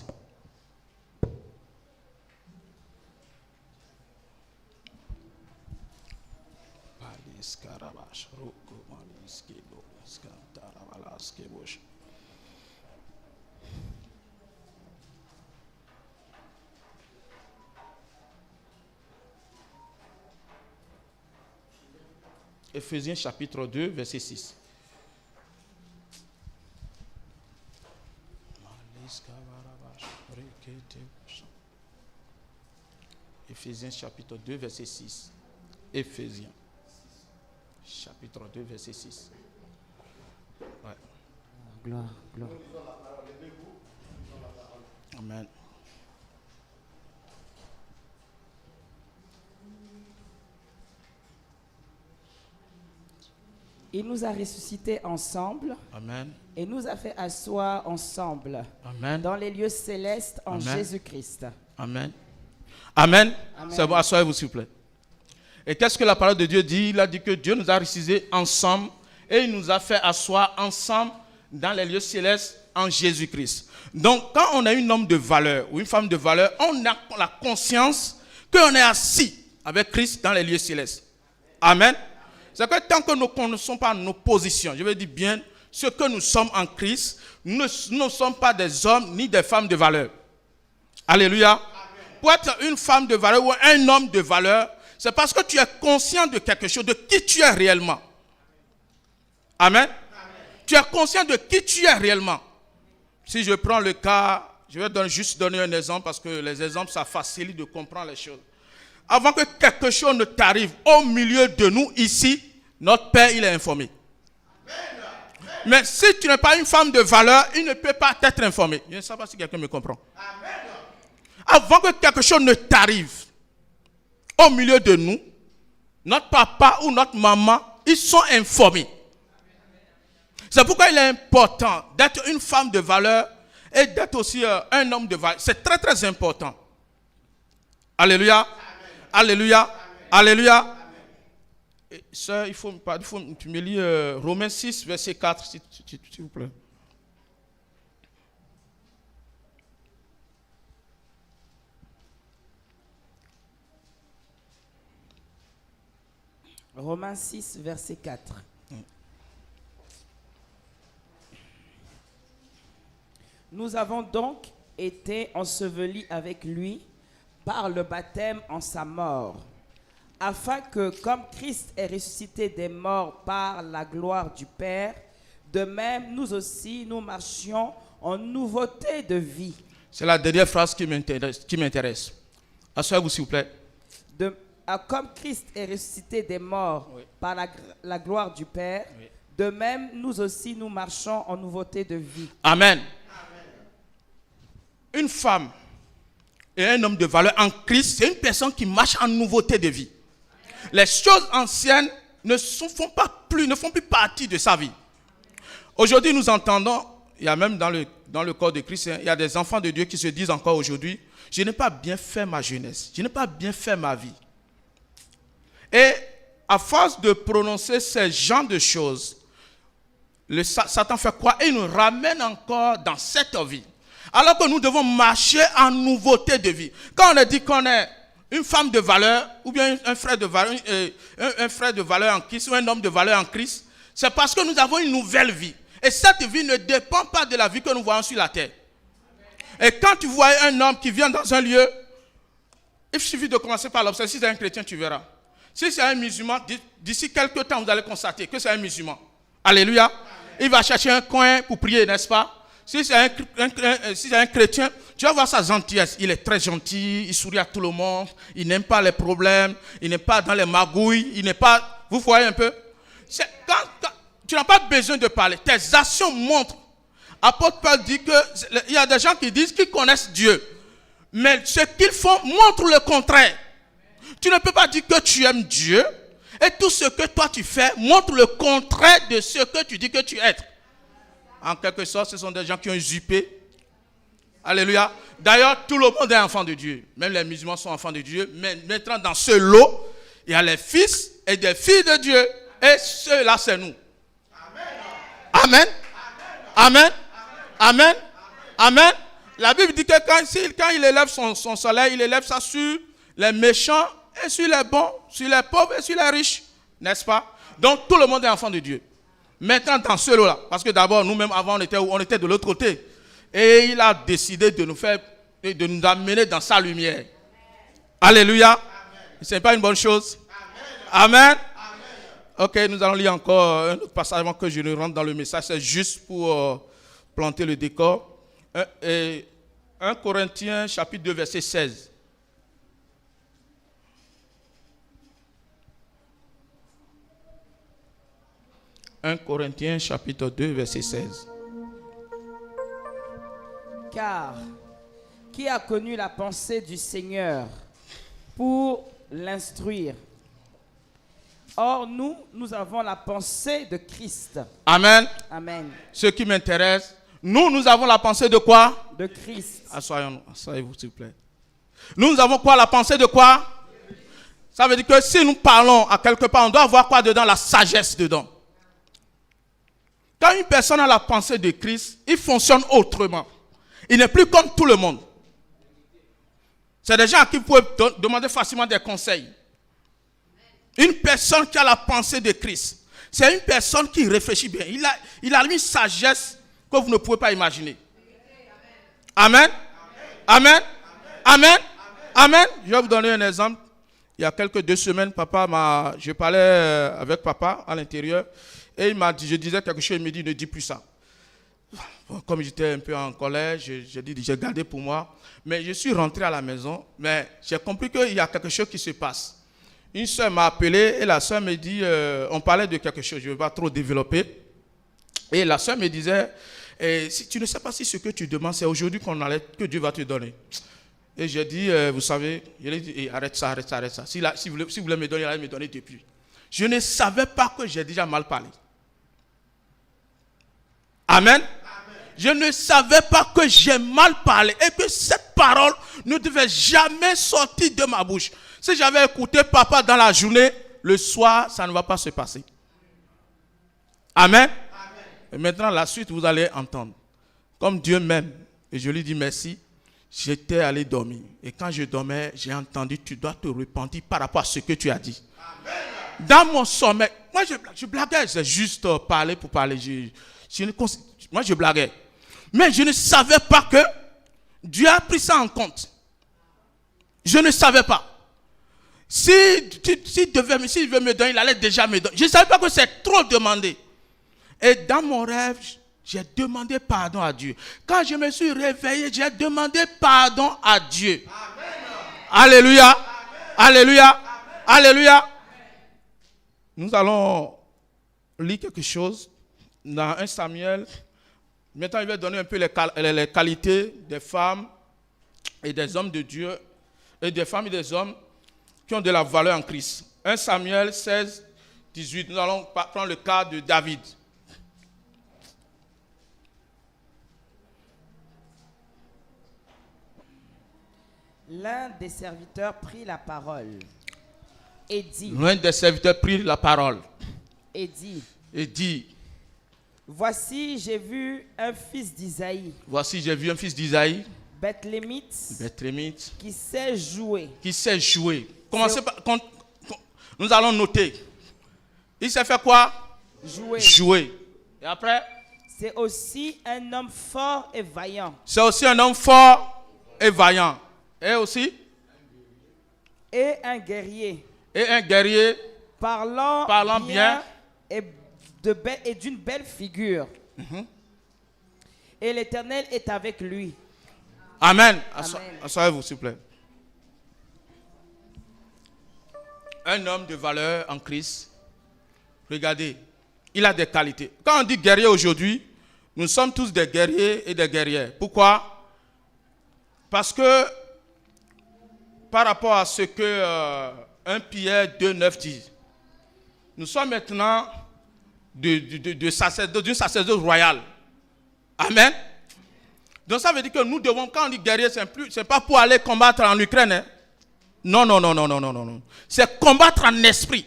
Speaker 5: Éphésiens chapitre 2, verset 6. Éphésiens chapitre 2, verset 6. Éphésiens chapitre 2, verset 6. Ouais.
Speaker 2: Gloire, gloire.
Speaker 5: Amen.
Speaker 6: Il nous a ressuscités ensemble
Speaker 5: Amen.
Speaker 6: et nous a fait asseoir ensemble
Speaker 5: Amen.
Speaker 6: dans les lieux célestes en
Speaker 5: Amen.
Speaker 6: Jésus-Christ.
Speaker 5: Amen. Amen.
Speaker 6: Amen.
Speaker 5: C'est bon, asseyez-vous s'il vous plaît. Et qu'est-ce que la parole de Dieu dit? Il a dit que Dieu nous a ressuscités ensemble et il nous a fait asseoir ensemble dans les lieux célestes en Jésus-Christ. Donc, quand on a un homme de valeur ou une femme de valeur, on a la conscience qu'on est assis avec Christ dans les lieux célestes. Amen. C'est que tant que nous ne connaissons pas nos positions, je veux dire bien, ce que nous sommes en Christ, nous ne sommes pas des hommes ni des femmes de valeur. Alléluia. Amen. Pour être une femme de valeur ou un homme de valeur, c'est parce que tu es conscient de quelque chose, de qui tu es réellement. Amen. Amen. Tu es conscient de qui tu es réellement. Si je prends le cas, je vais juste donner un exemple parce que les exemples, ça facilite de comprendre les choses. Avant que quelque chose ne t'arrive au milieu de nous ici, notre Père, il est informé. Mais si tu n'es pas une femme de valeur, il ne peut pas t'être informé. Je ne sais pas si quelqu'un me comprend. Avant que quelque chose ne t'arrive au milieu de nous, notre papa ou notre maman, ils sont informés. C'est pourquoi il est important d'être une femme de valeur et d'être aussi un homme de valeur. C'est très très important. Alléluia. Amen. Alléluia. Amen. Alléluia. Et ça, il faut tu me lis Romains 6, verset 4, s'il vous plaît.
Speaker 6: Romains 6, verset 4. Nous avons donc été ensevelis avec lui par le baptême en sa mort, afin que, comme Christ est ressuscité des morts par la gloire du Père, de même, nous aussi, nous marchions en nouveauté de vie.
Speaker 5: C'est la dernière phrase qui m'intéresse. Asseyez-vous, s'il vous plaît.
Speaker 6: Comme Christ est ressuscité des morts par la gloire du Père, de même, nous aussi, nous marchons en nouveauté de vie.
Speaker 5: Amen. Une femme et un homme de valeur en Christ, c'est une personne qui marche en nouveauté de vie. Les choses anciennes ne font plus partie de sa vie. Aujourd'hui, nous entendons, il y a même dans le corps de Christ, il y a des enfants de Dieu qui se disent encore aujourd'hui, je n'ai pas bien fait ma jeunesse, je n'ai pas bien fait ma vie. Et à force de prononcer ce genre de choses, Satan fait quoi? Il nous ramène encore dans cette vie. Alors que nous devons marcher en nouveauté de vie. Quand on a dit qu'on est une femme de valeur, ou bien un frère de valeur en Christ, ou un homme de valeur en Christ, c'est parce que nous avons une nouvelle vie. Et cette vie ne dépend pas de la vie que nous voyons sur la terre. Et quand tu vois un homme qui vient dans un lieu, il suffit de commencer par l'observer. Si c'est un chrétien, tu verras. Si c'est un musulman, d'ici quelques temps, vous allez constater que c'est un musulman. Alléluia. Amen. Il va chercher un coin pour prier, n'est-ce pas? Si c'est un chrétien, tu vas voir sa gentillesse. Il est très gentil, il sourit à tout le monde, il n'aime pas les problèmes, il n'est pas dans les magouilles, il n'est pas... Vous voyez un peu? Quand tu n'as pas besoin de parler, tes actions montrent. Apôtre Paul dit qu'il y a des gens qui disent qu'ils connaissent Dieu. Mais ce qu'ils font montre le contraire. Tu ne peux pas dire que tu aimes Dieu et tout ce que toi tu fais montre le contraire de ce que tu dis que tu es. En quelque sorte, ce sont des gens qui ont usurpé. Alléluia. D'ailleurs, tout le monde est enfant de Dieu. Même les musulmans sont enfants de Dieu. Mais maintenant, dans ce lot, il y a les fils et des filles de Dieu. Et ceux-là, c'est nous. Amen. Amen. Amen. Amen. La Bible dit que quand il élève son soleil, il élève ça sur les méchants et sur les bons, sur les pauvres et sur les riches. N'est-ce pas? Donc, tout le monde est enfant de Dieu. Maintenant, dans ce lot-là, parce que d'abord, nous-mêmes, avant, on était de l'autre côté. Et il a décidé de nous amener dans sa lumière. Alléluia. Ce n'est pas une bonne chose. Amen. Ok, nous allons lire encore un autre passage avant que je ne rentre dans le message. C'est juste pour planter le décor. 1 Corinthiens chapitre 2 verset 16. « 1 Corinthiens chapitre 2 verset 16.
Speaker 6: Car qui a connu la pensée du Seigneur pour l'instruire? Or, nous avons la pensée de Christ. »
Speaker 5: Amen.
Speaker 6: Amen.
Speaker 5: Ce qui m'intéresse, nous avons la pensée de quoi?
Speaker 6: De Christ.
Speaker 5: Asseyez-vous s'il vous plaît. Nous avons quoi? La pensée de quoi? Ça veut dire que si nous parlons à quelque part, on doit avoir quoi dedans? La sagesse dedans. Quand une personne a la pensée de Christ, il fonctionne autrement. Il n'est plus comme tout le monde. C'est des gens à qui vous pouvez demander facilement des conseils. Une personne qui a la pensée de Christ, c'est une personne qui réfléchit bien. Il a une sagesse que vous ne pouvez pas imaginer. Amen. Amen. Amen. Amen. Je vais vous donner un exemple. Il y a quelques 2 semaines, je parlais avec papa à l'intérieur. Et il m'a dit, je disais quelque chose, il me dit, ne dis plus ça. Comme j'étais un peu en colère, j'ai gardé pour moi. Mais je suis rentré à la maison, mais j'ai compris qu'il y a quelque chose qui se passe. Une soeur m'a appelé et la soeur me dit, on parlait de quelque chose, je ne vais pas trop développer. Et la soeur me disait, si tu ne sais pas si ce que tu demandes, c'est aujourd'hui que Dieu va te donner. Et j'ai dit, vous savez, il a dit, arrête ça. Si vous voulez me donner, il allait me donner depuis. Je ne savais pas que j'ai déjà mal parlé. Amen. Je ne savais pas que j'ai mal parlé et que cette parole ne devait jamais sortir de ma bouche. Si j'avais écouté papa dans la journée, le soir, ça ne va pas se passer. Amen. Et maintenant, la suite, vous allez entendre. Comme Dieu m'aime, et je lui dis merci, j'étais allé dormir. Et quand je dormais, j'ai entendu, tu dois te repentir par rapport à ce que tu as dit. Amen. Dans mon sommeil, moi je blaguais, j'ai juste parlé pour parler. Moi je blaguais. Mais je ne savais pas que Dieu a pris ça en compte. Je ne savais pas. S'il veut me donner, il allait déjà me donner. Je ne savais pas que c'est trop demandé. Et dans mon rêve, j'ai demandé pardon à Dieu. Quand je me suis réveillé, j'ai demandé pardon à Dieu. Amen. Alléluia. Amen. Alléluia. Amen. Alléluia. Nous allons lire quelque chose dans 1 Samuel. Maintenant, il va donner un peu les qualités des femmes et des hommes de Dieu, et des femmes et des hommes qui ont de la valeur en Christ. 1 Samuel 16, 18. Nous allons prendre le cas de David.
Speaker 6: L'un des serviteurs prit la parole et dit.
Speaker 5: L'un des serviteurs prit la parole
Speaker 6: et dit. Voici, j'ai vu un fils d'Isaïe.
Speaker 5: Voici, j'ai vu un fils d'Isaïe.
Speaker 6: Bethlémite. Qui sait jouer.
Speaker 5: Commencez par. Nous allons noter. Il sait faire quoi? Jouer. Et après?
Speaker 6: C'est aussi un homme fort et vaillant.
Speaker 5: Et aussi?
Speaker 6: Et un guerrier.
Speaker 5: Parlant bien.
Speaker 6: Et d'une belle figure. Mm-hmm. Et l'Éternel est avec lui.
Speaker 5: Amen. Asseyez-vous, s'il vous plaît. Un homme de valeur en Christ. Regardez, il a des qualités. Quand on dit guerrier aujourd'hui, nous sommes tous des guerriers et des guerrières. Pourquoi? Parce que par rapport à ce que 1 Pierre 2,9 dit, nous sommes maintenant d'une sacerdoce royale. Amen. Donc ça veut dire que nous devons, quand on dit guerrier, c'est pas pour aller combattre en Ukraine. Hein? Non. C'est combattre en esprit.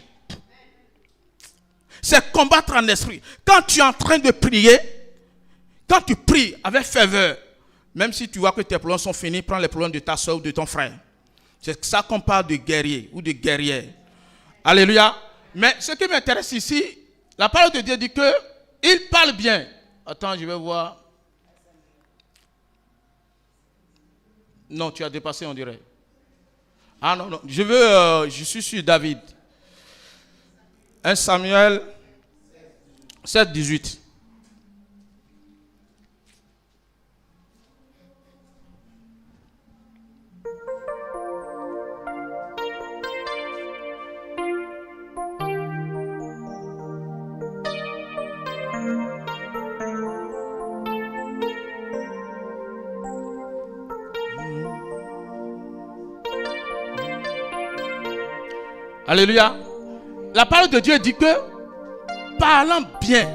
Speaker 5: Quand tu es en train de prier, quand tu pries avec ferveur, même si tu vois que tes problèmes sont finis, prends les problèmes de ta soeur ou de ton frère. C'est ça qu'on parle de guerrier ou de guerrière. Alléluia. Mais ce qui m'intéresse ici, la parole de Dieu dit que il parle bien. Attends, je vais voir. Non, tu as dépassé, on dirait. Ah non. Je suis sur David. 1 Samuel 7, 18. Alléluia. La parole de Dieu dit que parlant bien,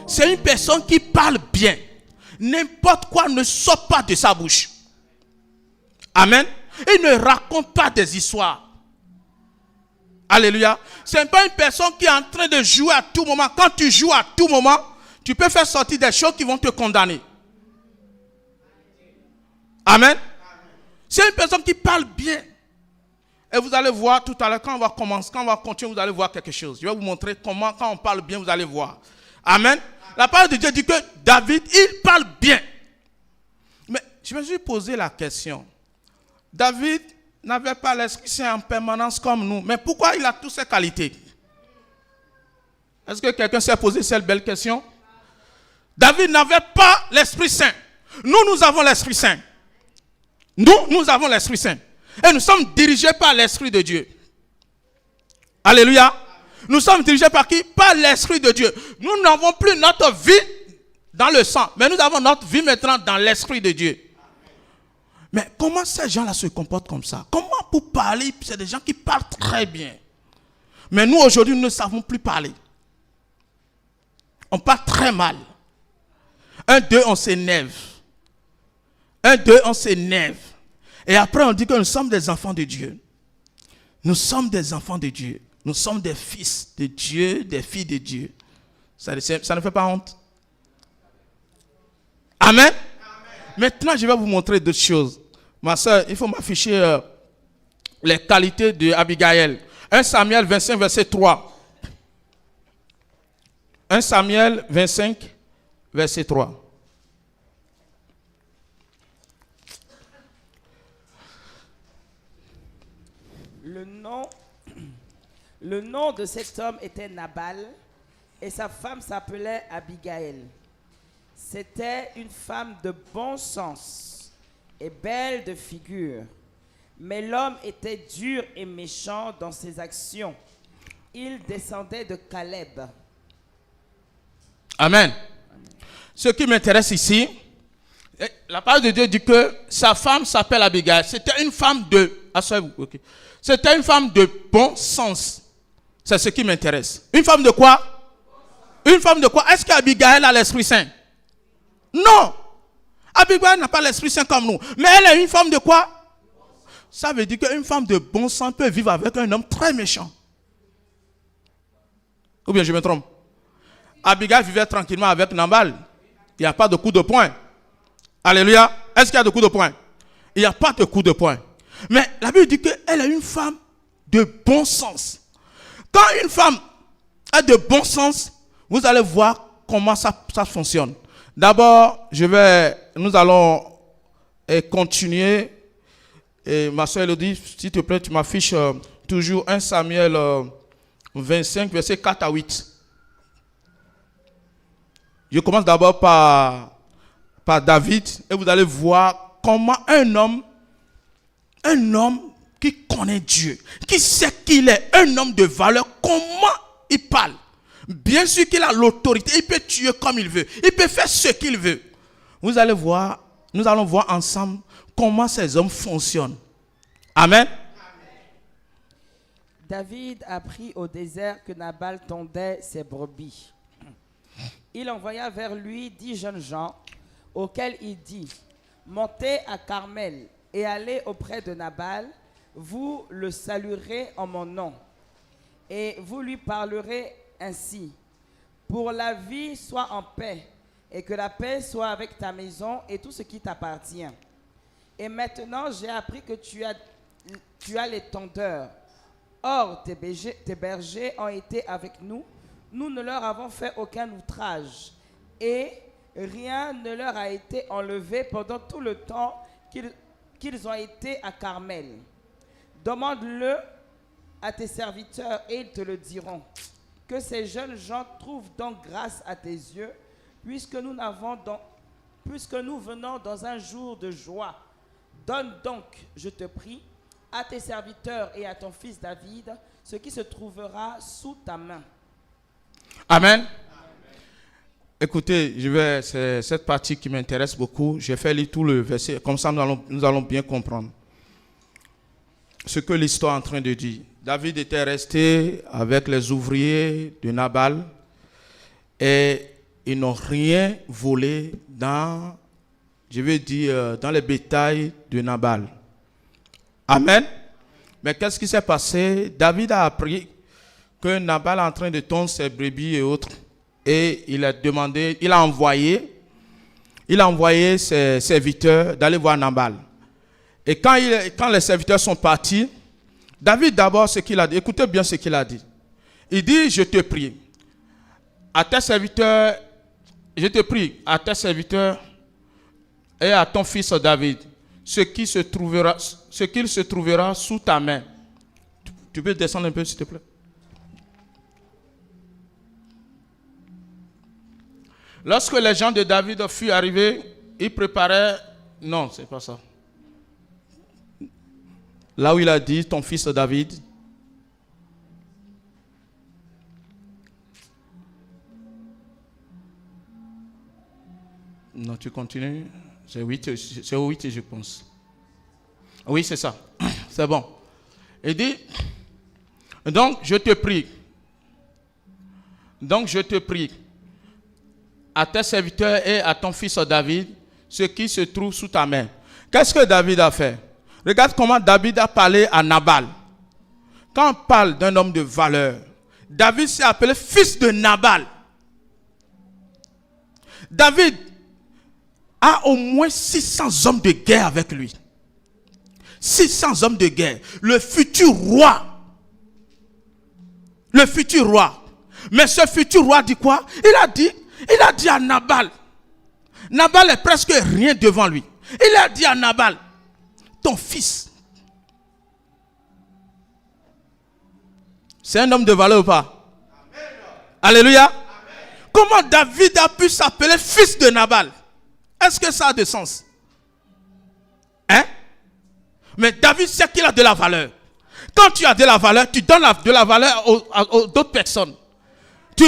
Speaker 5: c'est une personne qui parle bien. N'importe quoi ne sort pas de sa bouche. Amen. Il ne raconte pas des histoires. Alléluia. Ce n'est pas une personne qui est en train de jouer à tout moment. Quand tu joues à tout moment, tu peux faire sortir des choses qui vont te condamner. Amen. C'est une personne qui parle bien. Et vous allez voir tout à l'heure, quand on va commencer, quand on va continuer, vous allez voir quelque chose. Je vais vous montrer comment, quand on parle bien, vous allez voir. Amen. La parole de Dieu dit que David, il parle bien. Mais je me suis posé la question. David n'avait pas l'Esprit Saint en permanence comme nous. Mais pourquoi il a toutes ces qualités? Est-ce que quelqu'un s'est posé cette belle question? David n'avait pas l'Esprit Saint. Nous avons l'Esprit Saint. Nous avons l'Esprit Saint. Et nous sommes dirigés par l'Esprit de Dieu. Alléluia. Nous sommes dirigés par qui? Par l'Esprit de Dieu. Nous n'avons plus notre vie dans le sang, mais nous avons notre vie maintenant dans l'Esprit de Dieu. Mais comment ces gens-là se comportent comme ça? Comment pour parler? C'est des gens qui parlent très bien. Mais nous aujourd'hui, nous ne savons plus parler. On parle très mal. 1, 2, on s'énerve. 1, 2, on s'énerve. Et après, on dit que nous sommes des enfants de Dieu. Nous sommes des enfants de Dieu. Nous sommes des fils de Dieu, des filles de Dieu. Ça ne fait pas honte? Amen. Maintenant, je vais vous montrer d'autres choses. Ma soeur, il faut m'afficher les qualités d'Abigail. 1 Samuel 25, verset 3. 1 Samuel 25, verset 3.
Speaker 6: Le nom de cet homme était Nabal et sa femme s'appelait Abigail. C'était une femme de bon sens et belle de figure. Mais l'homme était dur et méchant dans ses actions. Il descendait de Caleb.
Speaker 5: Amen. Ce qui m'intéresse ici, la parole de Dieu dit que sa femme s'appelle Abigail. C'était une femme de... Okay. C'était une femme de bon sens. C'est ce qui m'intéresse. Une femme de quoi? Une femme de quoi? Est-ce qu'Abigail a l'Esprit Saint? Non. Abigail n'a pas l'Esprit Saint comme nous. Mais elle est une femme de quoi? Ça veut dire qu'une femme de bon sens peut vivre avec un homme très méchant. Ou bien je me trompe? Abigail vivait tranquillement avec Nabal. Il n'y a pas de coup de poing. Alléluia. Est-ce qu'il y a de coup de poing? Il n'y a pas de coup de poing. Mais la Bible dit qu'elle est une femme de bon sens. Quand une femme a de bon sens, vous allez voir comment ça fonctionne. D'abord, nous allons continuer. Et ma soeur Elodie, s'il te plaît, tu m'affiches toujours 1 Samuel 25, verset 4 à 8. Je commence d'abord par David et vous allez voir comment un homme qui connaît Dieu, qui sait qu'il est un homme de valeur, comment il parle. Bien sûr qu'il a l'autorité, il peut tuer comme il veut, il peut faire ce qu'il veut. Vous allez voir, nous allons voir ensemble comment ces hommes fonctionnent. Amen.
Speaker 6: David apprit au désert que Nabal tondait ses brebis. Il envoya vers lui 10 jeunes gens, auxquels il dit: montez à Carmel et allez auprès de Nabal, vous le saluerez en mon nom, et vous lui parlerez ainsi: pour la vie, sois en paix, et que la paix soit avec ta maison et tout ce qui t'appartient. Et maintenant, j'ai appris que tu as les tondeurs. Or, tes bergers ont été avec nous. Nous ne leur avons fait aucun outrage. Et rien ne leur a été enlevé pendant tout le temps qu'ils ont été à Carmel. Demande-le à tes serviteurs et ils te le diront. Que ces jeunes gens trouvent donc grâce à tes yeux, puisque nous venons dans un jour de joie. Donne donc, je te prie, à tes serviteurs et à ton fils David, ce qui se trouvera sous ta main.
Speaker 5: Amen. Écoutez, c'est cette partie qui m'intéresse beaucoup. J'ai fait lire tout le verset, comme ça nous allons bien comprendre ce que l'histoire est en train de dire. David était resté avec les ouvriers de Nabal et ils n'ont rien volé dans les bétails de Nabal. Amen. Mais qu'est-ce qui s'est passé? David a appris que Nabal est en train de tondre ses brebis et autres. Et il a envoyé ses serviteurs d'aller voir Nabal. Et quand les serviteurs sont partis, David d'abord, ce qu'il a dit, écoutez bien ce qu'il a dit. Il dit, je te prie, à tes serviteurs et à ton fils David, ce qu'il se trouvera sous ta main. Tu peux descendre un peu s'il te plaît? Lorsque les gens de David furent arrivés, ils préparaient... Non, c'est pas ça. Là où il a dit, ton fils David. Non, tu continues. C'est 8, je pense. Oui, c'est ça. C'est bon. Il dit, donc je te prie, à tes serviteurs et à ton fils David, ce qui se trouve sous ta main. Qu'est-ce que David a fait? Regarde comment David a parlé à Nabal. Quand on parle d'un homme de valeur, David s'est appelé fils de Nabal. David a au moins 600 hommes de guerre avec lui. 600 hommes de guerre. Le futur roi. Mais ce futur roi dit quoi? Il a dit à Nabal. Nabal est presque rien devant lui. Il a dit à Nabal, ton fils. C'est un homme de valeur ou pas? Amen. Alléluia. Amen. Comment David a pu s'appeler fils de Nabal? Est-ce que ça a de sens? Hein? Mais David sait qu'il a de la valeur. Quand tu as de la valeur, tu donnes de la valeur aux d'autres personnes. Tu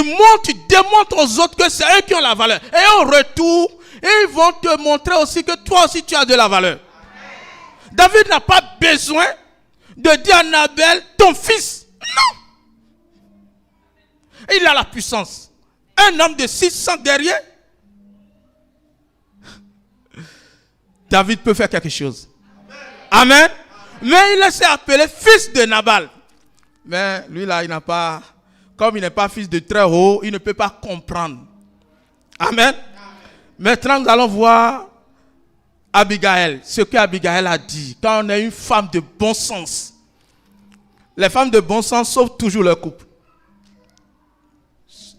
Speaker 5: démontres aux autres que c'est eux qui ont la valeur. Et au retour, ils vont te montrer aussi que toi aussi tu as de la valeur. Amen. David n'a pas besoin de dire à Nabal, ton fils. Non. Il a la puissance. Un homme de 600 guerriers. David peut faire quelque chose. Amen. Amen. Mais il s'est appelé fils de Nabal. Mais lui là, il n'a pas... Comme il n'est pas fils de très haut, il ne peut pas comprendre. Amen. Maintenant, nous allons voir Abigail. Ce qu'Abigail a dit. Quand on est une femme de bon sens. Les femmes de bon sens sauvent toujours leur couple.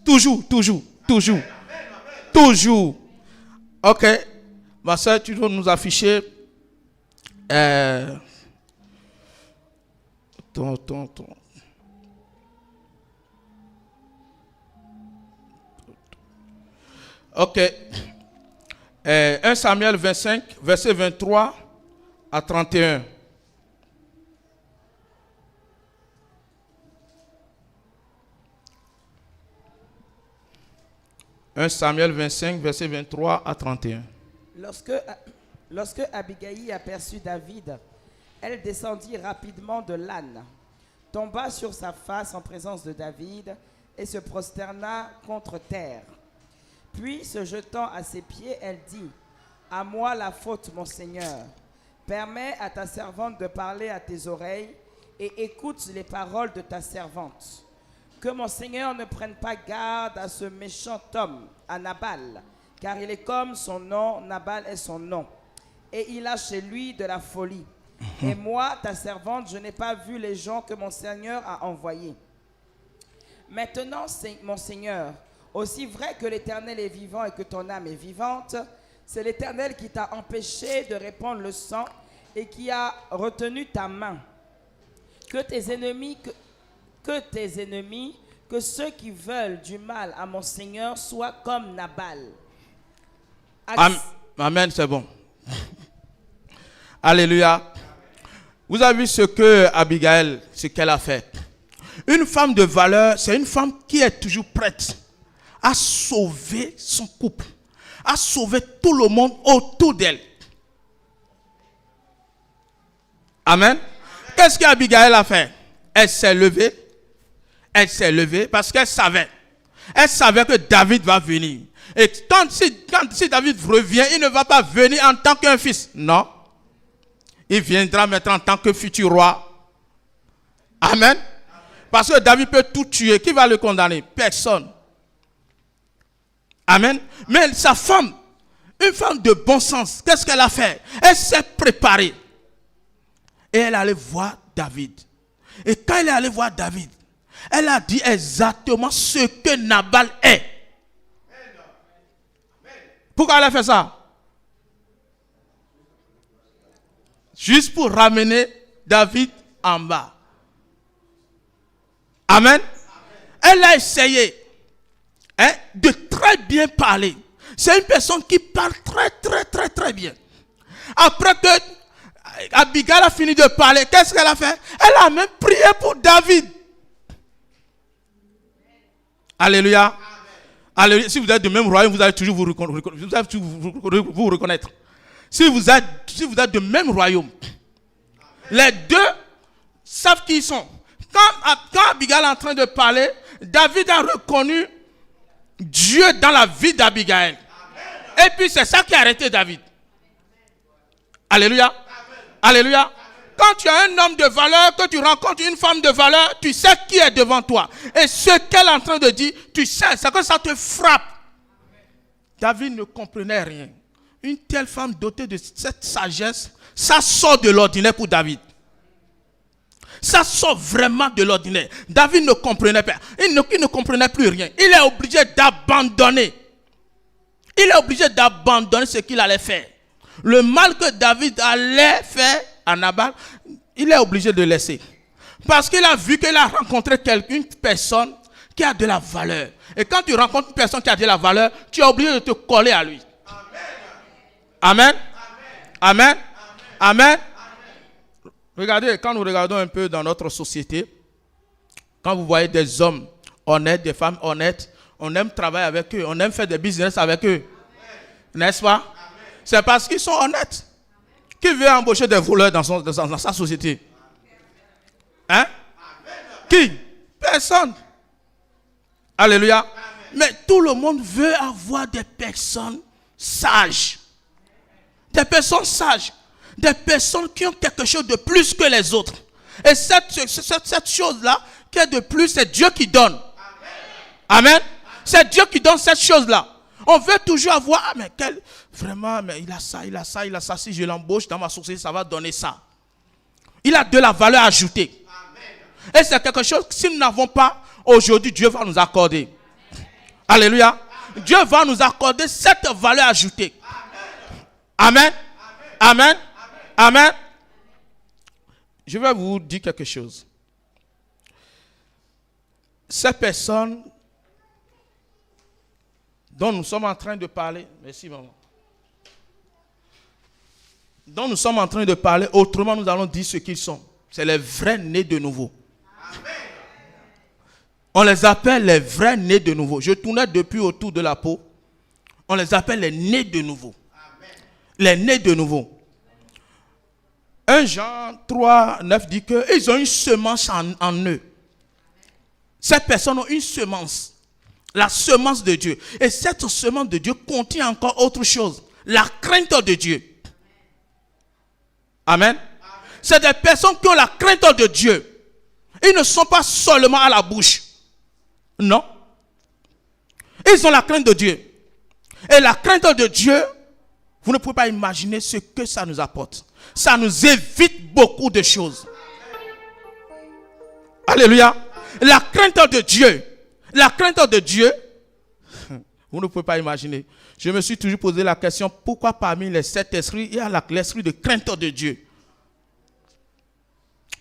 Speaker 5: Toujours. Ok. Ma soeur, tu dois nous afficher... Ok. 1 Samuel 25, verset 23 à 31. Samuel 25, verset 23 à 31.
Speaker 6: Lorsque Abigail aperçut David, elle descendit rapidement de l'âne, tomba sur sa face en présence de David et se prosterna contre terre. Puis, se jetant à ses pieds, elle dit, « À moi la faute, mon Seigneur. Permets à ta servante de parler à tes oreilles et écoute les paroles de ta servante. Que mon Seigneur ne prenne pas garde à ce méchant homme, à Nabal, car il est comme son nom, Nabal est son nom. Et il a chez lui de la folie. Et moi, ta servante, je n'ai pas vu les gens que mon Seigneur a envoyés. Maintenant, mon Seigneur, aussi vrai que l'Éternel est vivant et que ton âme est vivante, c'est l'Éternel qui t'a empêché de répandre le sang et qui a retenu ta main. Que tes ennemis que ceux qui veulent du mal à mon Seigneur soient comme Nabal.
Speaker 5: Amen, c'est bon. Alléluia. Vous avez vu ce que Abigail, ce qu'elle a fait. Une femme de valeur, c'est une femme qui est toujours prête à sauver son couple, à sauver tout le monde autour d'elle. Amen. Qu'est-ce qu'Abigail a fait? Elle s'est levée. Elle s'est levée parce qu'elle savait. Elle savait que David va venir. Et si David revient, il ne va pas venir en tant qu'un fils. Non. Il viendra maintenant en tant que futur roi. Amen. Parce que David peut tout tuer. Qui va le condamner? Personne. Amen. Mais sa femme, une femme de bon sens, qu'est-ce qu'elle a fait? Elle s'est préparée. Et elle allait voir David. Et quand elle est allée voir David, elle a dit exactement ce que Nabal est. Pourquoi elle a fait ça? Juste pour ramener David en bas. Amen. Elle a essayé de très bien parler. C'est une personne qui parle très bien. Après que Abigail a fini de parler, qu'est-ce qu'elle a fait? Elle a même prié pour David. Alléluia. Alléluia. Si vous êtes du même royaume, vous allez toujours vous reconnaître. Si vous êtes du même royaume, les deux savent qui ils sont. Quand Abigail est en train de parler, David a reconnu Dieu dans la vie d'Abigail. Et puis c'est ça qui a arrêté David. Alléluia. Alléluia. Quand tu as un homme de valeur, que tu rencontres une femme de valeur, tu sais qui est devant toi. Et ce qu'elle est en train de dire, tu sais, c'est que ça te frappe. David ne comprenait rien. Une telle femme dotée de cette sagesse, ça sort de l'ordinaire pour David. Ça sort vraiment de l'ordinaire. David ne comprenait pas. Il ne comprenait plus rien. Il est obligé d'abandonner. Il est obligé d'abandonner ce qu'il allait faire. Le mal que David allait faire à Nabal, il est obligé de laisser. Parce qu'il a vu qu'il a rencontré une personne qui a de la valeur. Et quand tu rencontres une personne qui a de la valeur, tu es obligé de te coller à lui. Amen. Amen. Amen. Regardez, quand nous regardons un peu dans notre société, quand vous voyez des hommes honnêtes, des femmes honnêtes, on aime travailler avec eux, on aime faire des business avec eux. N'est-ce pas? C'est parce qu'ils sont honnêtes. Qui veut embaucher des voleurs dans sa société? Hein? Qui? Personne. Alléluia. Mais tout le monde veut avoir des personnes sages. Des personnes sages. Des personnes qui ont quelque chose de plus que les autres. Et cette chose-là, qui est de plus, c'est Dieu qui donne. Amen. C'est Dieu qui donne cette chose-là. On veut toujours avoir, mais vraiment, mais il a ça. Si je l'embauche dans ma société, ça va donner ça. Il a de la valeur ajoutée. Et c'est quelque chose que si nous n'avons pas, aujourd'hui, Dieu va nous accorder. Alléluia. Dieu va nous accorder cette valeur ajoutée. Amen. Amen. Amen. Je vais vous dire quelque chose. Ces personnes dont nous sommes en train de parler, merci maman, dont nous sommes en train de parler, autrement nous allons dire ce qu'ils sont. C'est les vrais nés de nouveau. Amen. On les appelle les vrais nés de nouveau. Je tournais depuis autour de la peau. On les appelle les nés de nouveau. Amen. Les nés de nouveau. 1 Jean 3, 9 dit qu'ils ont une semence en eux. Ces personnes ont une semence. La semence de Dieu. Et cette semence de Dieu contient encore autre chose. La crainte de Dieu. Amen. C'est des personnes qui ont la crainte de Dieu. Ils ne sont pas seulement à la bouche. Non. Ils ont la crainte de Dieu. Et la crainte de Dieu, vous ne pouvez pas imaginer ce que ça nous apporte. Ça nous évite beaucoup de choses. Alléluia. La crainte de Dieu. La crainte de Dieu, vous ne pouvez pas imaginer. Je me suis toujours posé la question, pourquoi parmi les 7 esprits, il y a l'esprit de crainte de Dieu.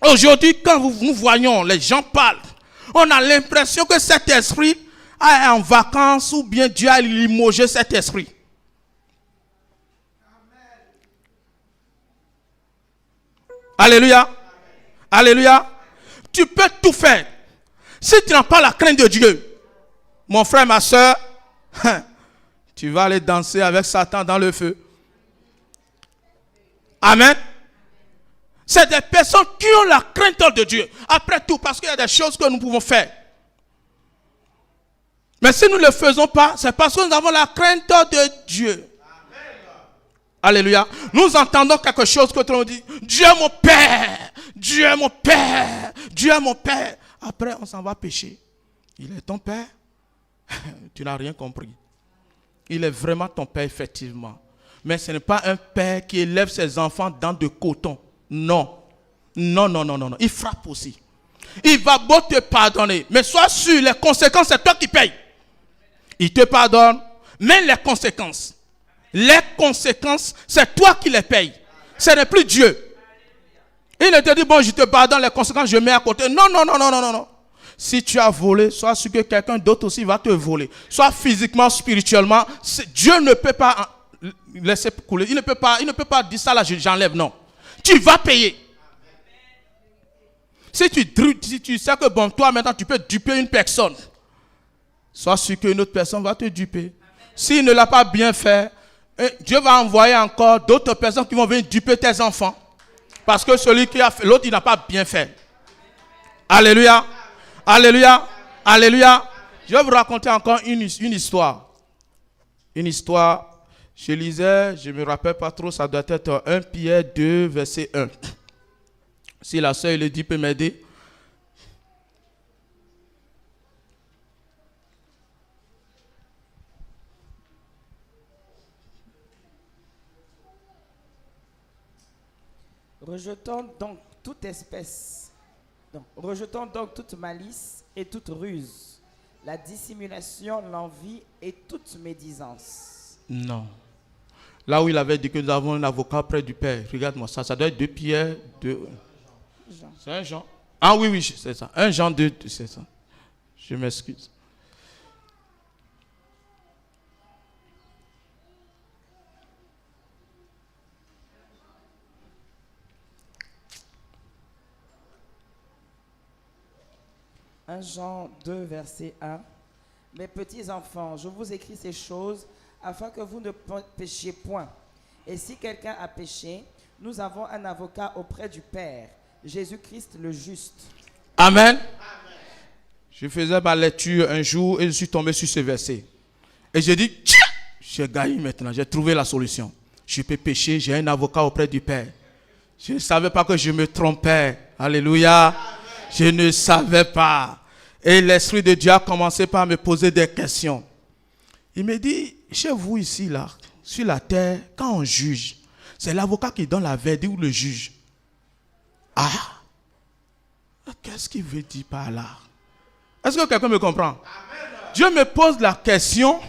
Speaker 5: Aujourd'hui, quand nous voyons, les gens parlent, On a l'impression que cet esprit est en vacances ou bien Dieu a limogé cet esprit. Alléluia. Alléluia. Tu peux tout faire. Si tu n'as pas la crainte de Dieu, mon frère, ma soeur, tu vas aller danser avec Satan dans le feu. Amen. C'est des personnes qui ont la crainte de Dieu. Après tout, parce qu'il y a des choses que nous pouvons faire. Mais si nous ne le faisons pas, c'est parce que nous avons la crainte de Dieu. Amen. Alléluia. Nous entendons quelque chose que tout le monde dit. Dieu est mon Père. Dieu est mon Père. Dieu est mon Père. Après, on s'en va pécher. Il est ton Père. Tu n'as rien compris. Il est vraiment ton Père, effectivement. Mais ce n'est pas un Père qui élève ses enfants dans de coton. Non. Non, non, non, non, non. Il frappe aussi. Il va beau te pardonner. Mais sois sûr, les conséquences, c'est toi qui payes. Il te pardonne, mais les conséquences, c'est toi qui les payes. Ce n'est plus Dieu. Il ne te dit, bon, je te pardonne, les conséquences, je mets à côté. Non, non, non, non, non, non, non. Si tu as volé, sois sûr que quelqu'un d'autre aussi va te voler. Soit physiquement, spirituellement. Dieu ne peut pas laisser couler. Il ne peut pas dire ça là, j'enlève. Non. Tu vas payer. Si tu sais que bon, toi maintenant tu peux duper une personne, sois sûr qu'une autre personne va te duper. S'il ne l'a pas bien fait, Dieu va envoyer encore d'autres personnes qui vont venir duper tes enfants. Parce que celui qui a fait, l'autre il n'a pas bien fait. Alléluia. Alléluia. Alléluia. Je vais vous raconter encore une histoire. Une histoire. Je lisais, je ne me rappelle pas trop, ça doit être 1 Pierre 2, verset 1. Si la sœur le dit, peut m'aider.
Speaker 6: Rejetons donc toute malice et toute ruse, la dissimulation, l'envie et toute médisance.
Speaker 5: Non. Là où il avait dit que nous avons un avocat près du Père. Regarde-moi ça. Ça doit être 2 Pierre 2. C'est 1 Jean. Ah oui, oui, c'est ça. 1 Jean 2, c'est ça. Je m'excuse.
Speaker 6: Jean 2, verset 1. Mes petits enfants, je vous écris ces choses afin que vous ne péchiez point. Et si quelqu'un a péché, nous avons un avocat auprès du Père, Jésus-Christ le juste.
Speaker 5: Amen. Amen. Je faisais ma lecture un jour et je suis tombé sur ce verset. Et j'ai dit, tiens, j'ai gagné maintenant, j'ai trouvé la solution. Je peux pécher, j'ai un avocat auprès du Père. Je ne savais pas que je me trompais. Alléluia. Amen. Je ne savais pas. Et l'Esprit de Dieu a commencé par me poser des questions. Il me dit, chez vous ici, là, sur la terre, quand on juge, c'est l'avocat qui donne la verdict ou le juge. Ah, qu'est-ce qu'il veut dire par là? Est-ce que quelqu'un me comprend? Amen. Dieu me pose la question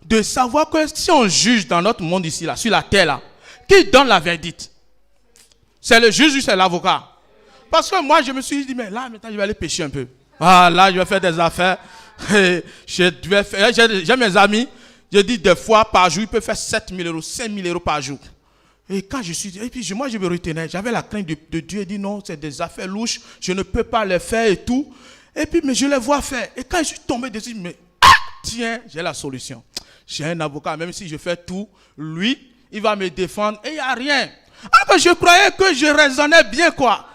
Speaker 5: de savoir que si on juge dans notre monde ici, là, sur la terre, là, qui donne la verdict? C'est le juge ou c'est l'avocat? Parce que moi, je me suis dit, mais là, maintenant, je vais aller pêcher un peu. Ah, là, je vais faire des affaires. J'ai mes amis, je dis des fois par jour, ils peuvent faire 7 000 euros, 5 000 euros par jour. Et quand je suis dit, et puis moi, je me retenais. J'avais la crainte de Dieu. Il dit non, c'est des affaires louches, je ne peux pas les faire et tout. Et puis, mais je les vois faire. Et quand je suis tombé dessus, mais tiens, j'ai la solution. J'ai un avocat, même si je fais tout, lui, il va me défendre et il n'y a rien. Alors que je croyais que je raisonnais bien, quoi.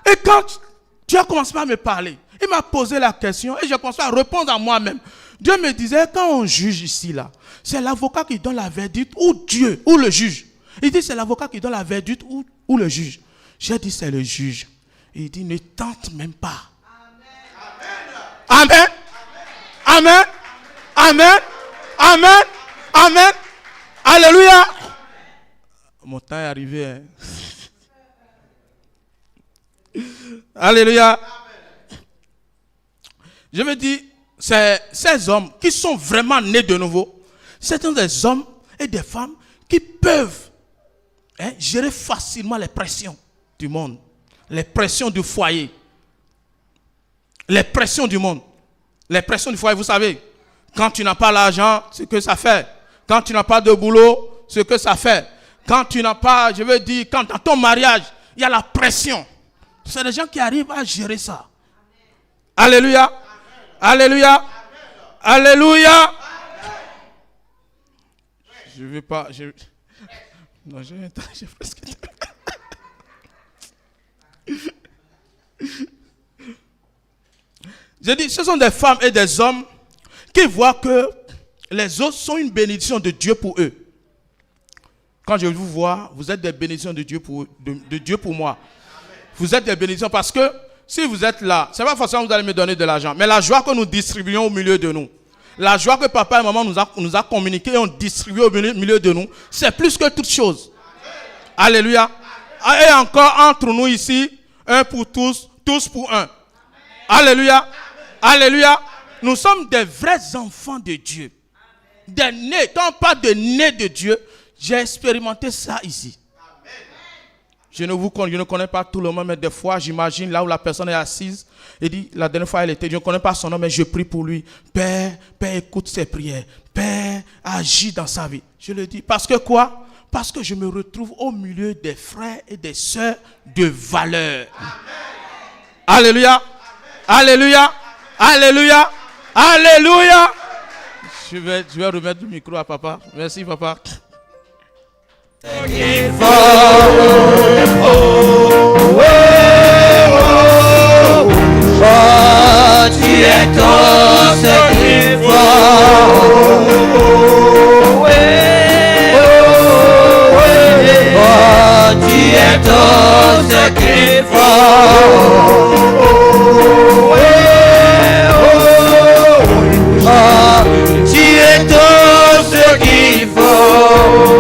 Speaker 5: Et quand Dieu a commencé à me parler, il m'a posé la question et j'ai commencé à répondre à moi-même. Dieu me disait, quand on juge ici, là, c'est l'avocat qui donne la verdict ou Dieu, ou le juge. Il dit, c'est l'avocat qui donne la verdict ou le juge. J'ai dit, c'est le juge. Il dit, ne tente même pas. Amen. Amen. Amen. Amen. Amen. Alléluia. Mon temps est arrivé. Hein. Alléluia. Je me dis, ces hommes qui sont vraiment nés de nouveau, ce sont des hommes et des femmes qui peuvent gérer facilement les pressions du monde, les pressions du foyer. Les pressions du monde. Les pressions du foyer, vous savez. Quand tu n'as pas l'argent, ce que ça fait. Quand tu n'as pas de boulot, ce que ça fait. Quand tu n'as pas, je veux dire, quand dans ton mariage, il y a la pression. C'est des gens qui arrivent à gérer ça. Alléluia. Alléluia. Alléluia. Je ne veux pas. Non, j'ai presque. Je dis, ce sont des femmes et des hommes qui voient que les autres sont une bénédiction de Dieu pour eux. Quand je vous vois, vous êtes des bénédictions de Dieu de Dieu pour moi. Vous êtes des bénédictions parce que si vous êtes là, ce n'est pas forcément que vous allez me donner de l'argent, mais la joie que nous distribuons au milieu de nous, la joie que papa et maman nous a communiqué et ont distribué au milieu de nous, c'est plus que toute chose. Alléluia. Et encore entre nous ici, un pour tous, tous pour un. Alléluia. Alléluia. Nous sommes des vrais enfants de Dieu. Des nés. Quand on parle de nés de Dieu, j'ai expérimenté ça ici. Je ne connais pas tout le monde, mais des fois, j'imagine là où la personne est assise et dit, la dernière fois elle était, je ne connais pas son nom, mais je prie pour lui. Père, écoute ses prières. Père, agis dans sa vie. Je le dis. Parce que quoi? Parce que je me retrouve au milieu des frères et des sœurs de valeur. Amen. Alléluia. Amen. Alléluia. Alléluia. Alléluia. Je vais remettre le micro à papa. Merci papa.
Speaker 3: Tu es ton secret tu es ton secret tu es tout ce qu'il faut.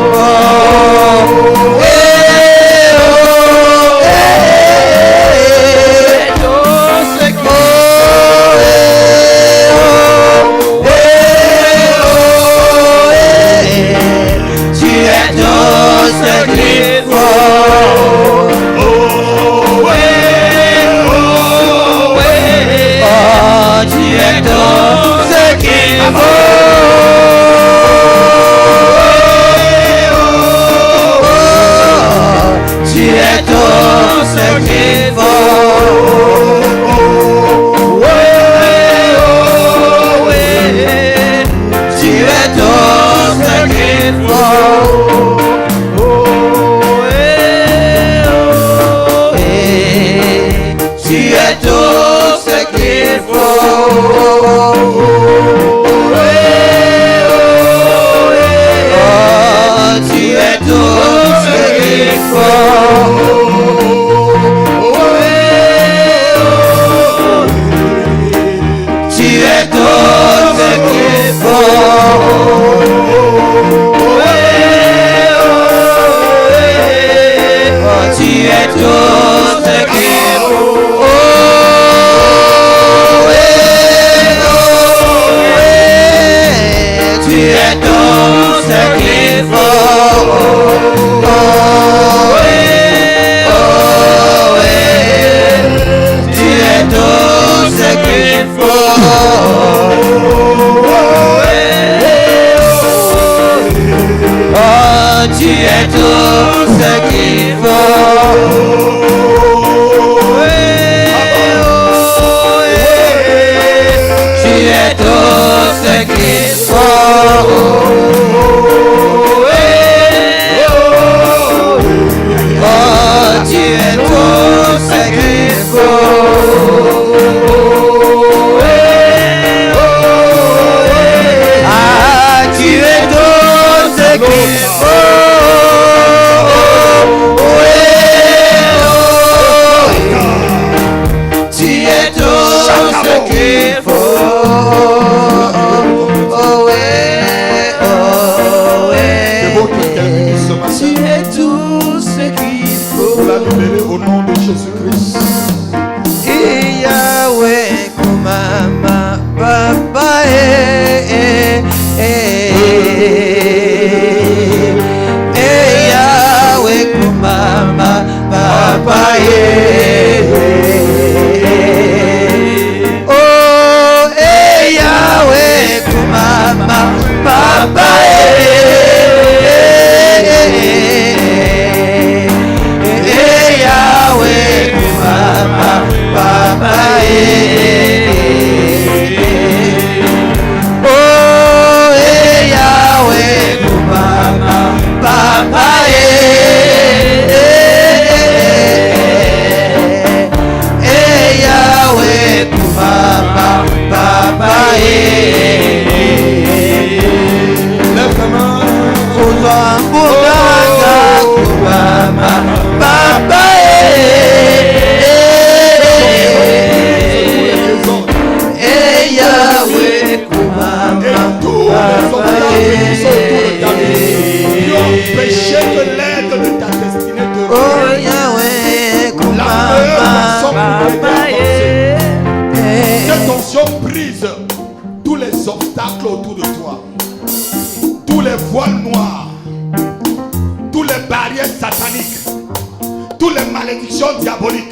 Speaker 1: Toutes les malédictions diaboliques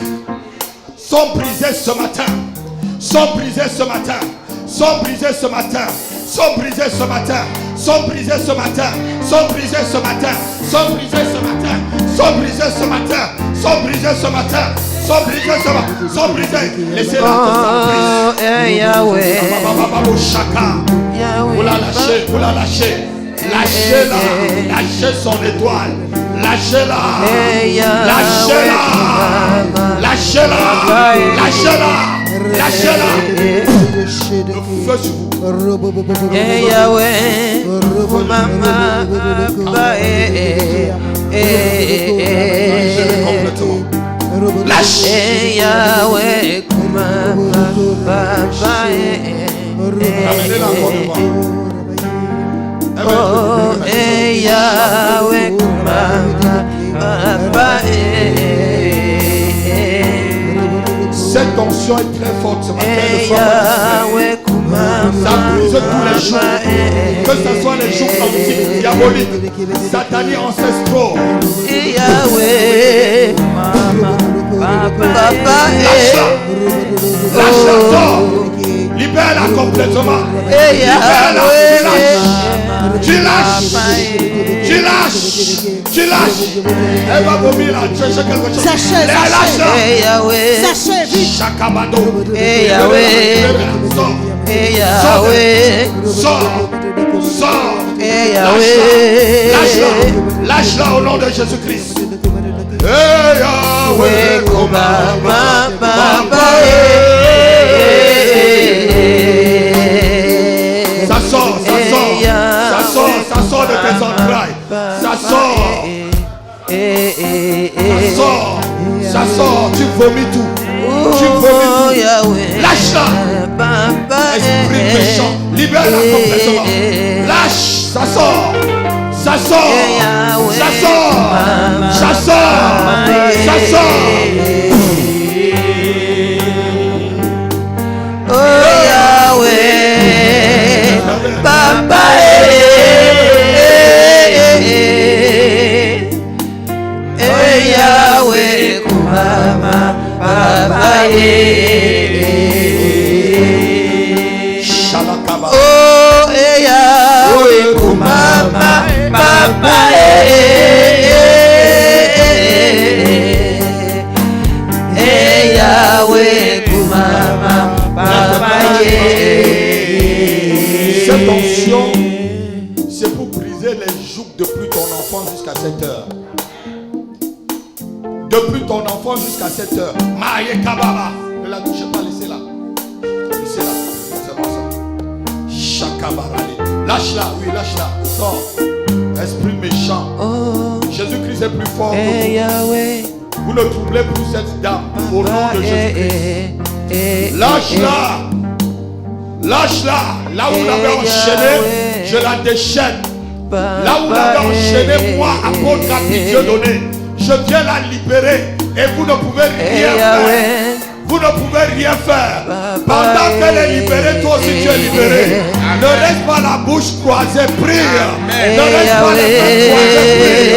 Speaker 1: sont brisées ce matin. Sont brisées ce matin. Sont brisées ce matin. Sont brisées ce matin. Sont brisées ce matin. Sont brisées ce matin. Sont brisées ce matin. Sont brisées ce matin. Sont brisées ce matin. Sont brisées ce matin. Sont brisées. Laissez-la
Speaker 3: Yahweh.
Speaker 1: Vous la lâchez. Vous la lâchez. Lâchez-la. Lâchez son étoile. Lâchez-la. Lâchez-la. Lâchez-la. Lâchez-la. Lâchez-la. Le feu sur vous.
Speaker 3: Yahweh. Mama.
Speaker 1: Lâchez
Speaker 3: Yahweh.
Speaker 1: Amenez-la encore devant.
Speaker 3: Oh, Yahweh.
Speaker 1: Cette tension est très forte ce matin. Ça brise tous les jours. Que ce soit les jours antiques, diaboliques, sataniques, ancestraux.
Speaker 3: Yahweh.
Speaker 1: Lâche-la. Lâche-la, sors. Libère-la complètement. Libère-la. Tu lâches. Tu lâches. Tu lâches. Elle va vomir là. Tu cherches quelque chose.
Speaker 2: Sachez,
Speaker 1: Lâche-la.
Speaker 2: sachez, vite.
Speaker 1: Chakabado. Sors.
Speaker 3: Yahweh.
Speaker 1: Sors. Sors.
Speaker 3: Yahweh.
Speaker 1: Lâche-la. Lâche-la au nom de Jésus-Christ. Yahweh, ça sort, ça sort, ça sort, ça sort de tes entrailles. Ça sort. Ça sort. Ça sort. Tu vomis tout. Tu vomis tout. Lâche-la. Esprit méchant. Libère-la complètement. Lâche. Ça sort. Ça sort. Ça sort. Ça sort. Ça sort.
Speaker 3: Oh Yahweh, Papa, Yahweh, Kumama, Papa,
Speaker 1: Shalakaba.
Speaker 3: oh Yahweh, Kumama, Papa, Yahweh, Kumama, Papa.
Speaker 1: Cette tension, c'est pour briser les jougs depuis ton enfance jusqu'à cette heure. Depuis ton enfance jusqu'à cette heure. Maïe Kababa. Ne la touchez pas, laissez-la. Laissez-la. C'est bon ça. Chakabarali. Lâche-la, oui, lâche-la. Sors. Esprit méchant. Jésus-Christ est plus fort que vous.
Speaker 3: Yahweh.
Speaker 1: Vous ne troublez plus cette dame au nom de Jésus-Christ. Lâche-la. Lâche-la. Là où vous l'avez enchaîné, je la déchaîne. Là où vous l'avez enchaîné, moi, apôtre à qui Dieu donné, je viens la libérer. Et vous ne pouvez rien faire. Vous ne pouvez rien faire. Pendant qu'elle est libérée, toi aussi tu es libéré. Ne reste pas la bouche croisée, prie. Ne reste pas les mains croisées, prie.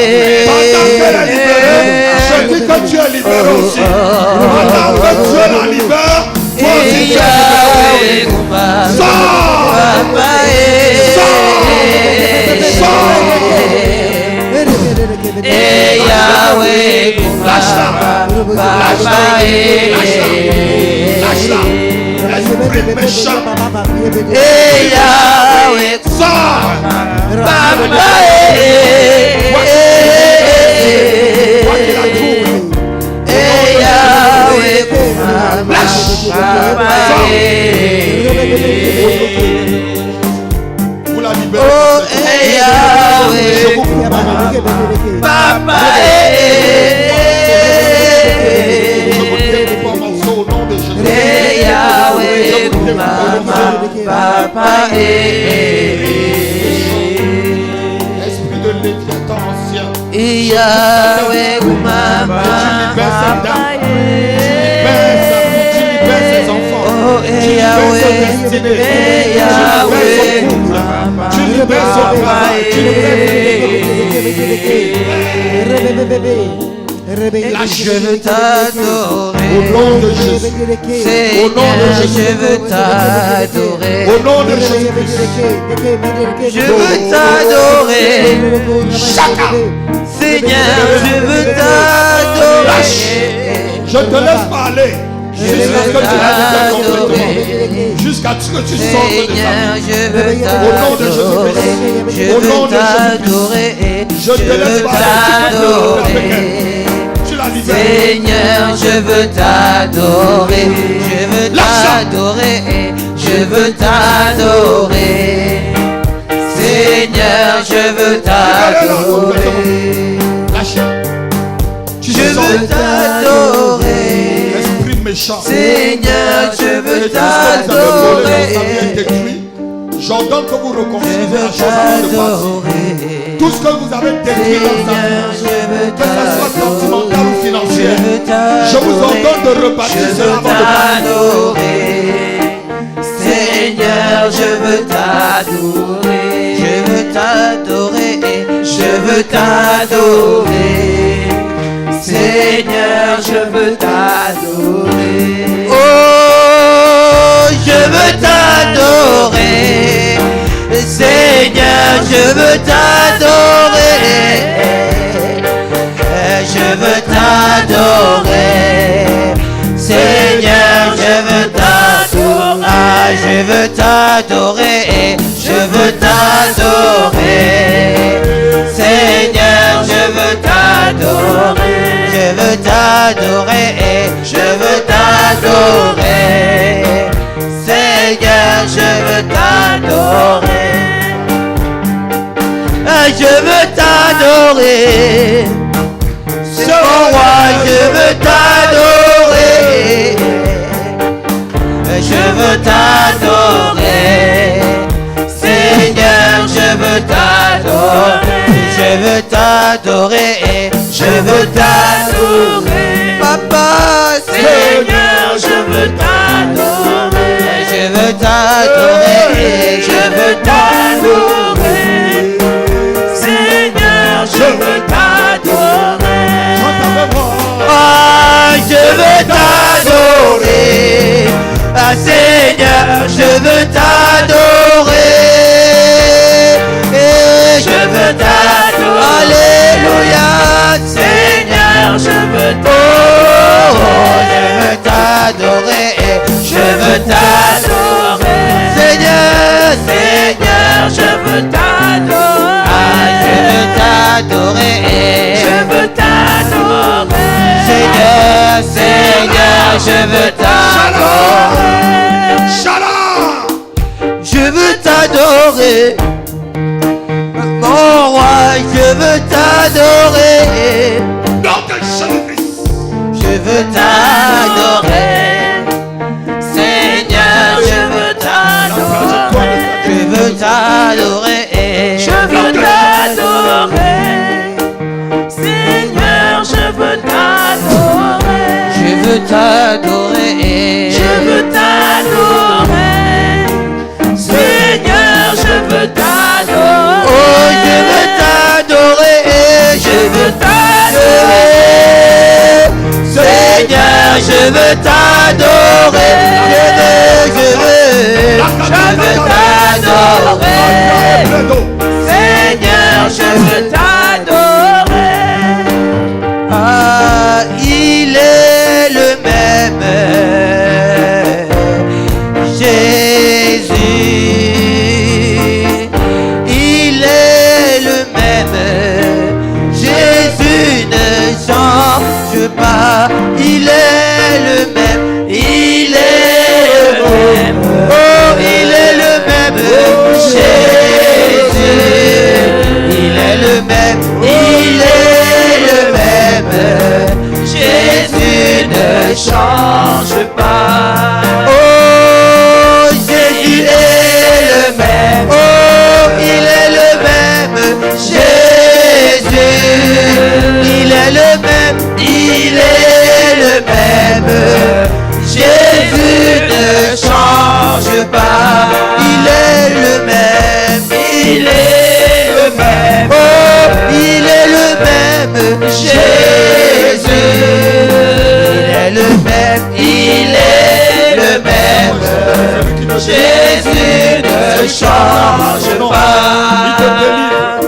Speaker 1: Pendant qu'elle est libérée, je dis que tu es libéré aussi. Pendant que Dieu la libère, toi aussi tu es libéré. Sors! Sors!
Speaker 3: Yahweh,
Speaker 1: Lâche-la! Lâche-la! Lâche-la! Esprit méchant!
Speaker 3: Yahweh,
Speaker 1: Sors!
Speaker 3: Papa,
Speaker 1: Quoi qu'il la trouve,
Speaker 3: Yahweh,
Speaker 1: lâche! Sors! Vous la libérez.
Speaker 3: oh Yahweh,
Speaker 1: Je vous prie,
Speaker 3: Papa,
Speaker 1: je vous prie pour mon au nom de Jésus.
Speaker 3: Yahweh, Papa,
Speaker 1: Esprit de Léviathan ancien,
Speaker 3: Yahweh,
Speaker 1: tu libères cette dame. Tu libères ses enfants. Tu libères sa destinée. Tu libères son couple. Tu libères son travail. Tu libères
Speaker 3: Je veux t'adorer.
Speaker 1: Au nom de Jésus.
Speaker 3: Seigneur, je veux t'adorer.
Speaker 1: Au nom de Jésus.
Speaker 3: Je veux t'adorer. Seigneur, je veux t'adorer.
Speaker 1: Je te laisse parler. Jusqu'à ce que tu l'aies complètement. Jusqu'à ce que tu sortes de
Speaker 3: Seigneur,
Speaker 1: ça.
Speaker 3: je veux
Speaker 1: Au nom de
Speaker 3: t'adorer.
Speaker 1: Jésus-Christ.
Speaker 3: Je
Speaker 1: Au nom
Speaker 3: veux
Speaker 1: de Jésus-Christ.
Speaker 3: t'adorer.
Speaker 1: Je te
Speaker 3: Je
Speaker 1: laisse
Speaker 3: veux
Speaker 1: parler.
Speaker 3: t'adorer.
Speaker 1: Tu l'as libéré.
Speaker 3: Seigneur, je veux t'adorer. Je veux t'adorer. Je veux t'adorer. Seigneur, je veux t'adorer.
Speaker 1: Lâche. Tu
Speaker 3: Je veux t'adorer.
Speaker 1: Esprit méchant.
Speaker 3: Seigneur, je veux
Speaker 1: Et tout ce que vous avez volé dans sa vie est
Speaker 3: t'adorer.
Speaker 1: détruit. J'ordonne que vous
Speaker 3: Je
Speaker 1: reconstruisez
Speaker 3: veux
Speaker 1: la chose avant de partir.
Speaker 3: t'adorer.
Speaker 1: Tout ce que vous avez détruit dans sa
Speaker 3: Seigneur,
Speaker 1: vie,
Speaker 3: je veux
Speaker 1: que ce soit sentimental ou
Speaker 3: t'adorer.
Speaker 1: financier,
Speaker 3: Je veux
Speaker 1: je vous ordonne de rebâtir
Speaker 3: Je
Speaker 1: cela
Speaker 3: veux
Speaker 1: avant de partir.
Speaker 3: t'adorer. Seigneur, je veux t'adorer. Je veux t'adorer. Je veux t'adorer. Seigneur, je veux t'adorer. Oh, je veux t'adorer. Seigneur, je veux t'adorer. Je veux t'adorer. Seigneur, je veux t'adorer. Ah, je veux t'adorer. Je veux t'adorer. Seigneur, je veux t'adorer. Je veux t'adorer. Je veux t'adorer. Seigneur, je veux t'adorer. Je veux t'adorer. Mon roi, je veux t'adorer. Je veux t'adorer. Seigneur, je veux t'adorer. Je veux t'adorer. Je veux t'adorer. Papa, Seigneur, je veux t'adorer. Je veux t'adorer. Je veux t'adorer. Seigneur, je veux t'adorer. Ah, je veux t'adorer. Ah, Seigneur, je veux t'adorer. Je veux t'adorer. Alléluia. Seigneur, je veux t'adorer. Je veux t'adorer. Seigneur, Seigneur, je veux t'adorer. Ah, je veux t'adorer. Je veux t'adorer. Seigneur, Seigneur, je veux t'adorer.
Speaker 1: Shalom.
Speaker 3: Je veux t'adorer. Mon roi, je veux t'adorer.
Speaker 1: Dans tes cheveux.
Speaker 3: Je veux t'adorer. Seigneur, je veux t'adorer. Je veux t'adorer. Je veux t'adorer. Seigneur, je veux t'adorer. Je veux t'adorer. Je veux t'adorer. Seigneur, je veux t'adorer. Oh, je veux t'adorer. Je veux t'adorer. Seigneur, je veux t'adorer. Je veux t'adorer. Seigneur, je veux t'adorer. Ah, il est le même. Jésus, il est le même. Jésus ne change pas. Il est le même. Il est le même. Oh, il est le même. Jésus, il est le même. Il est le même. Jésus ne change pas. Oh, Jésus est le même. Oh, il est le même. Jésus, il est le même. Il est le même. Jésus ne change pas.
Speaker 1: Il te délivre.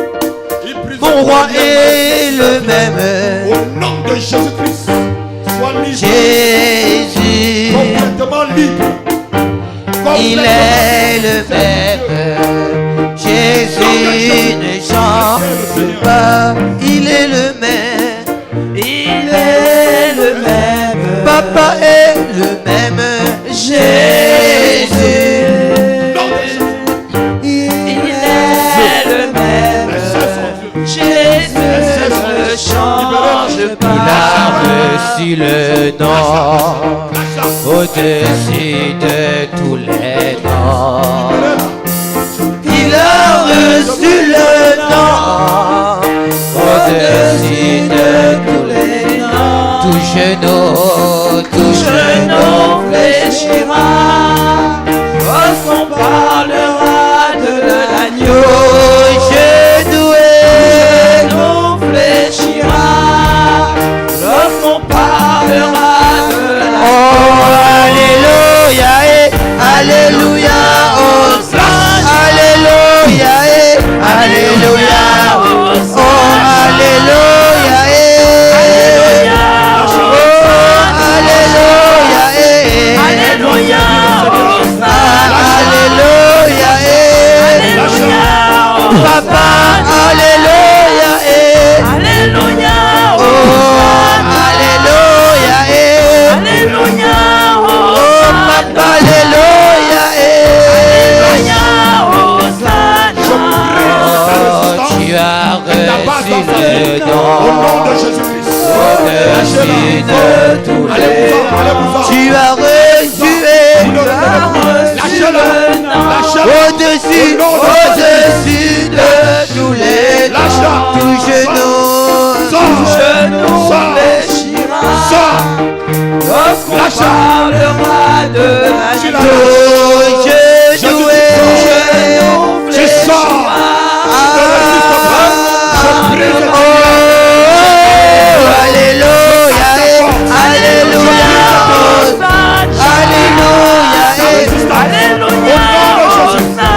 Speaker 1: Il brise
Speaker 3: Mon roi
Speaker 1: les
Speaker 3: est
Speaker 1: liens.
Speaker 3: le même.
Speaker 1: Au nom de Jésus-Christ, sois libre.
Speaker 3: Jésus,
Speaker 1: Complètement libre.
Speaker 3: il est le même. Jésus ne change pas. Il est le même. Il est le même. Papa est le même. Jésus, il est le même. Jésus ne change pas. Il a reçu le nom au-dessus de tous les noms. Il a reçu le nom au-dessus de tous les noms. Tout genou fléchira lorsqu'on parlera de l'agneau. Genou fléchira lorsqu'on parlera de l'agneau. Oh, alléluia, alléluia, Hosanna, alléluia, alléluia, oh, alléluia, alléluia, oh, alléluia, alléluia, Hosanna, alléluia, alléluia, papa, alléluia, alléluia, oh, alléluia, alléluia, oh, papa, alléluia, alléluia, Hosanna. Tu as reçu le
Speaker 1: Au nom
Speaker 3: nom
Speaker 1: de Jésus-Christ.
Speaker 3: au-dessus de tous les noms. Tu as reçu au-dessus de tous les noms. Tout genou fléchira lorsqu'on parlera de l'agneau. Genou fléchira. Alléluia, alléluia, alléluia, alléluia,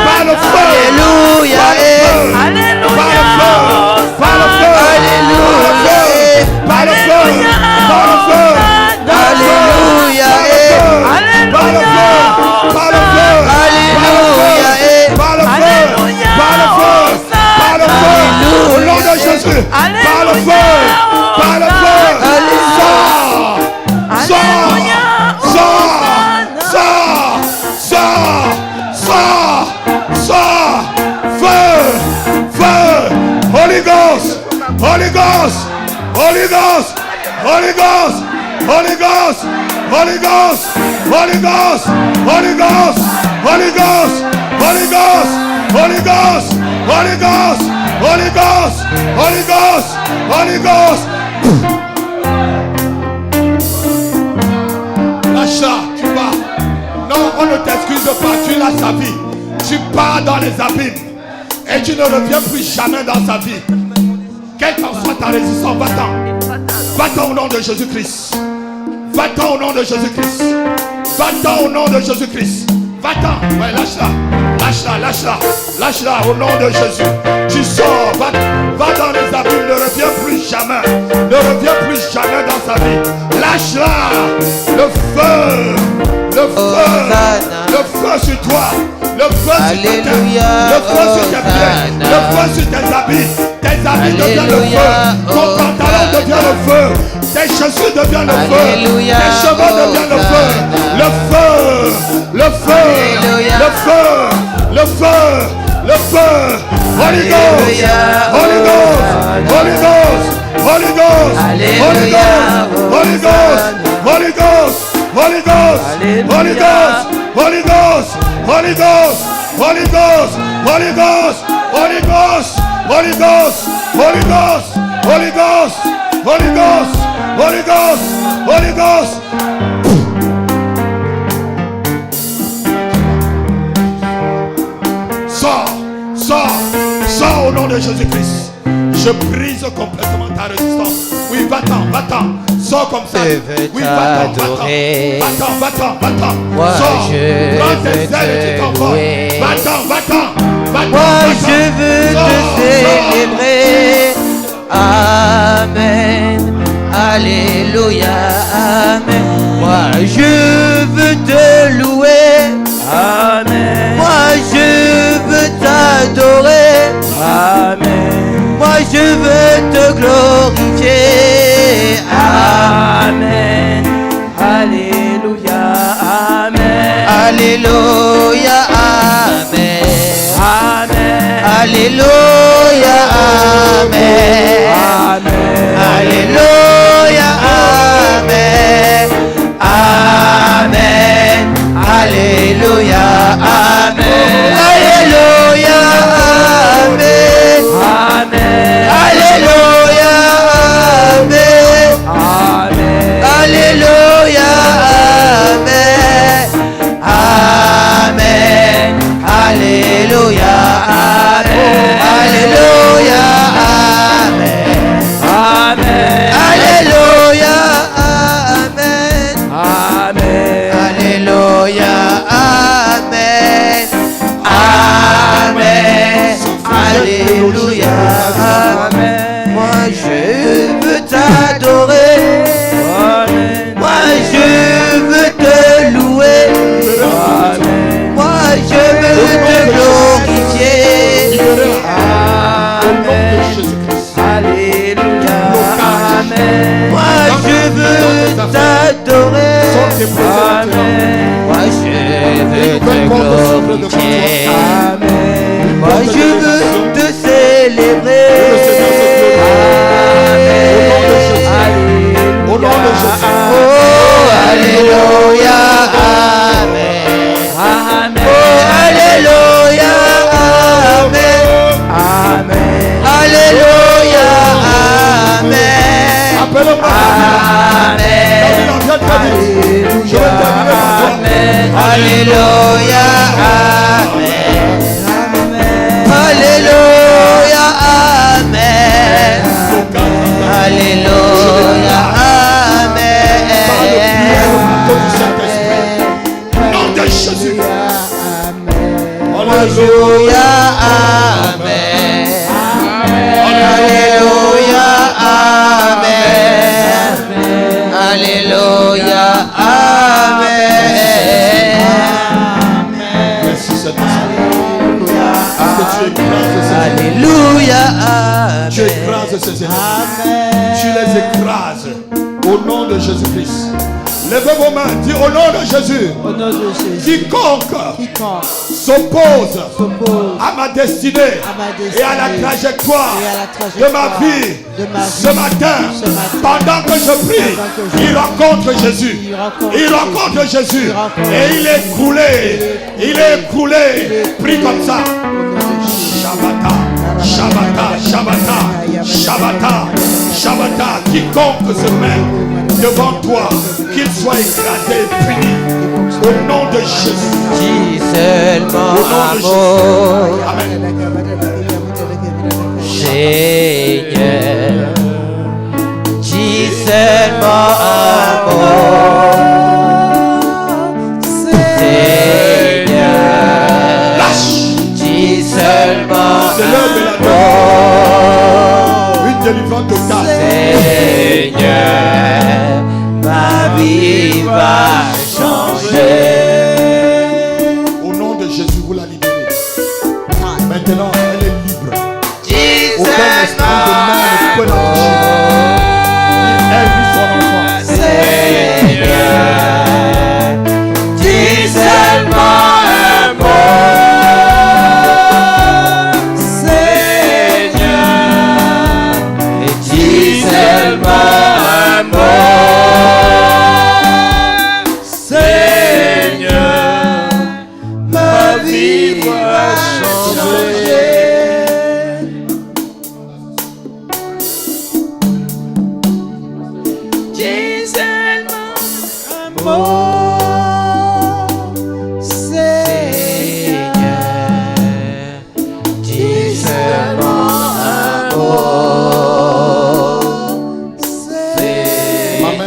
Speaker 1: Par le feu.
Speaker 3: alléluia,
Speaker 1: Par le feu. Par le feu.
Speaker 3: alléluia,
Speaker 1: Par le feu. Par le feu.
Speaker 3: alléluia,
Speaker 1: Par le feu. Par le feu.
Speaker 3: alléluia,
Speaker 1: Par le feu. Par le feu. Par le feu. Au nom de Jésus. Par le feu. Par le feu. Sors. Sors. Sors. Sors. Sors. Sors. Feu. Feu. Holy Ghost. Holy Ghost. Holy Ghost. Holy Ghost. Holy Ghost. Holy Ghost. Holy Ghost. Holy Ghost. Holy Ghost. Holy Ghost. Holy Ghost. Holy Ghost. Holy Ghost. Holy Ghost. Holy Ghost. Lâche-la, tu pars. Non, on ne t'excuse pas, tu lâches sa vie. Tu pars dans les abîmes et tu ne reviens plus jamais dans sa vie. Quelle qu'en soit ta résistance, va-t'en. Va-t'en au nom de Jésus-Christ. Va-t'en au nom de Jésus-Christ. Va-t'en au nom de Jésus-Christ. Va-t'en. Ouais, lâche-la. Lâche-la, lâche-la. Lâche-la au nom de Jésus. Tu sors, va dans les abîmes, ne reviens plus jamais. Ne reviens plus jamais dans sa vie. Lâche-la. Le feu. Le feu. Le feu sur toi. Le feu sur ta tête. Le feu sur tes pieds. Le feu sur tes habits. Tes habits deviennent le feu. Ton pantalon devient le feu. Tes chaussures deviennent le feu. Tes cheveux deviennent le feu. Le feu. Le feu. Le feu. Le feu. Le feu. Holy Ghost. Holy Ghost. Holy Ghost. Holy Ghost. Holy Ghost. Holy Ghost. Holy Ghost. Holy Ghost. Holy Ghost. Holy Ghost. Holy Ghost. Holy Ghost. Holy Ghost. Holy Ghost. Holy Ghost. Holy Ghost. Holy Ghost. Holy Ghost. Holy Ghost. Sors. Sors. Sors au nom de Jésus-Christ. Je brise complètement ta résistance. Oui, va-t'en, va-t'en. Sors comme ça.
Speaker 3: Je veux
Speaker 1: Oui, va-t'en,
Speaker 3: t'adorer.
Speaker 1: va-t'en, va-t'en, va-t'en.
Speaker 3: Moi,
Speaker 1: Sors.
Speaker 3: je
Speaker 1: Prends tes
Speaker 3: veux
Speaker 1: ailes et tu
Speaker 3: te
Speaker 1: t'envoles.
Speaker 3: louer.
Speaker 1: Va-t'en, va-t'en, va-t'en.
Speaker 3: Moi,
Speaker 1: va-t'en.
Speaker 3: je veux
Speaker 1: Sors,
Speaker 3: te célébrer. Amen. Alléluia. Amen. Moi, je veux te louer.
Speaker 6: Amen.
Speaker 3: Moi, je veux t'adorer.
Speaker 6: Amen.
Speaker 3: Moi, je veux te glorifier.
Speaker 6: Amen. Alléluia. Amen.
Speaker 3: Alléluia. Amen.
Speaker 6: Amen.
Speaker 3: Alléluia. Amen.
Speaker 6: Amen.
Speaker 3: Alléluia. Amen. Amen. Alléluia. Amen. Alléluia. Amen.
Speaker 6: Amen.
Speaker 3: Alléluia. Amen.
Speaker 6: Amen.
Speaker 3: Alléluia. Amen. Amen. Alléluia. Amen. Alléluia. Amen.
Speaker 6: Amen.
Speaker 3: Alléluia. Amen.
Speaker 6: Amen.
Speaker 3: Alléluia. Amen. Amen. Alléluia. Amen. Moi je veux t'adorer.
Speaker 6: Amen.
Speaker 3: Moi je veux te louer.
Speaker 6: Amen.
Speaker 3: Moi je veux te glorifier.
Speaker 6: Amen. Alléluia. Amen.
Speaker 3: Moi je veux t'adorer.
Speaker 6: Amen.
Speaker 3: Moi je veux te glorifier.
Speaker 6: Amen.
Speaker 3: Moi je veux te célébrer.
Speaker 1: Au nom de Jésus.
Speaker 3: Oh alléluia. Amen.
Speaker 6: Amen.
Speaker 3: Oh alléluia. Amen.
Speaker 6: Amen.
Speaker 3: Alléluia. Amen.
Speaker 1: Appelle-moi.
Speaker 3: Amen.
Speaker 1: Je vais terminer par toi.
Speaker 3: Alléluia. Amen. Alléluia. Amen. Alléluia. Amen.
Speaker 1: Nom de Jésus.
Speaker 3: Alléluia. Amen. Alléluia. Amen. Alléluia. Amen.
Speaker 1: Merci Saint-Esprit. Que tu écrases ces ennemis.
Speaker 3: Alléluia.
Speaker 1: Tu écrases ces ennemis. Tu les écrases. Au nom de Jésus-Christ. Levez vos mains. Dis au nom de Jésus.
Speaker 2: Au nom de Jésus.
Speaker 1: Quiconque s'oppose à ma destinée et à la trajectoire de ma vie ce matin, pendant que je prie, il rencontre Jésus. Il rencontre Jésus et il est écroulé. Il est écroulé. Prie comme ça. Shabbat, Shabbat, Shabbat, Shabbat, Shabbat. Quiconque se met devant toi, qu'il soit écrasé et puni. Au nom de Jésus.
Speaker 3: Dis seulement
Speaker 1: Au nom de
Speaker 3: amour,
Speaker 1: Jésus. Amen.
Speaker 3: Seigneur. Dis seulement amour, Seigneur.
Speaker 1: Lâche.
Speaker 3: Dis seulement
Speaker 1: C'est l'heure de la
Speaker 3: amour,
Speaker 1: Une délivrance totale.
Speaker 3: Seigneur. Ma vie va changer.
Speaker 1: Au nom de Jésus, vous la libérez. Maintenant, elle est libre.
Speaker 3: Dis
Speaker 1: Aucun esprit de mal ne peut la toucher. Elle vit son enfant.
Speaker 3: Seigneur, dis seulement un mot. Seigneur, dis seulement un mot. Seigneur, ma vie va changer. Dis seulement un mot. Seigneur, dis seulement un mot.
Speaker 1: Ma main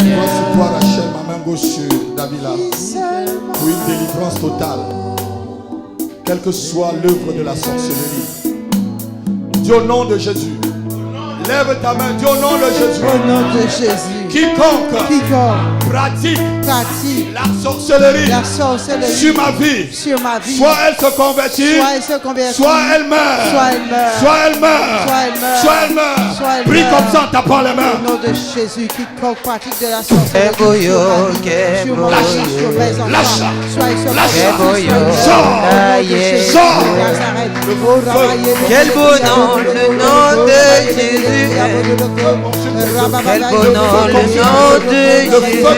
Speaker 1: vous sur Davila pour une délivrance totale. Quelle que soit l'œuvre de la sorcellerie. Dis au nom de Jésus. Lève ta main, dis au nom de Jésus.
Speaker 2: Au nom de Jésus.
Speaker 1: Quiconque pratique la sorcellerie sur ma vie, soit elle se convertit, soit elle meurt, soit elle meurt. Prie comme ça en tapant les mains.
Speaker 2: Au nom de Jésus, quiconque pratique de la sorcellerie sur mon
Speaker 1: lâche,
Speaker 3: Quel beau nom, le nom de Jésus. Quel beau nom, le nom de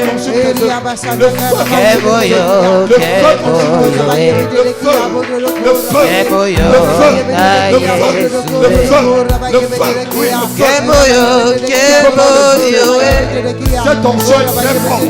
Speaker 3: Jésus. Quel beau yo, quel beau
Speaker 1: Cette onction est très forte.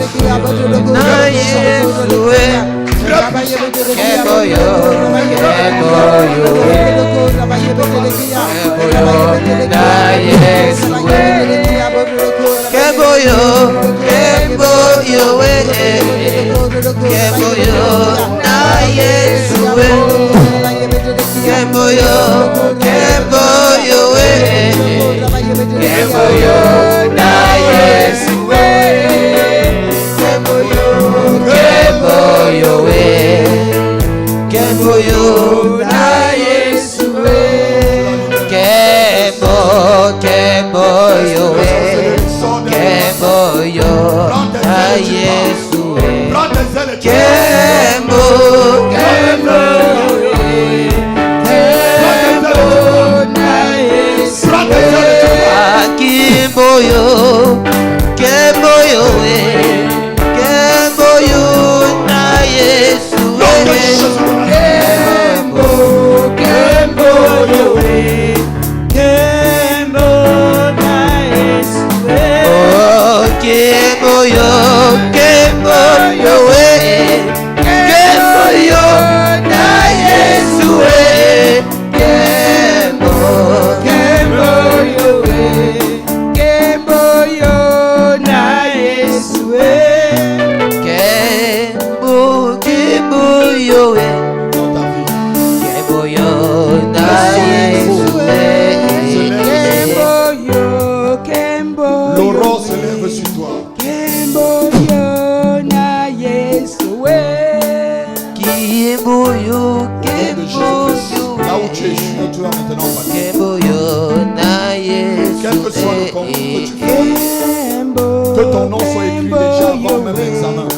Speaker 1: Que ton nom soit écrit déjà avant même l'examen.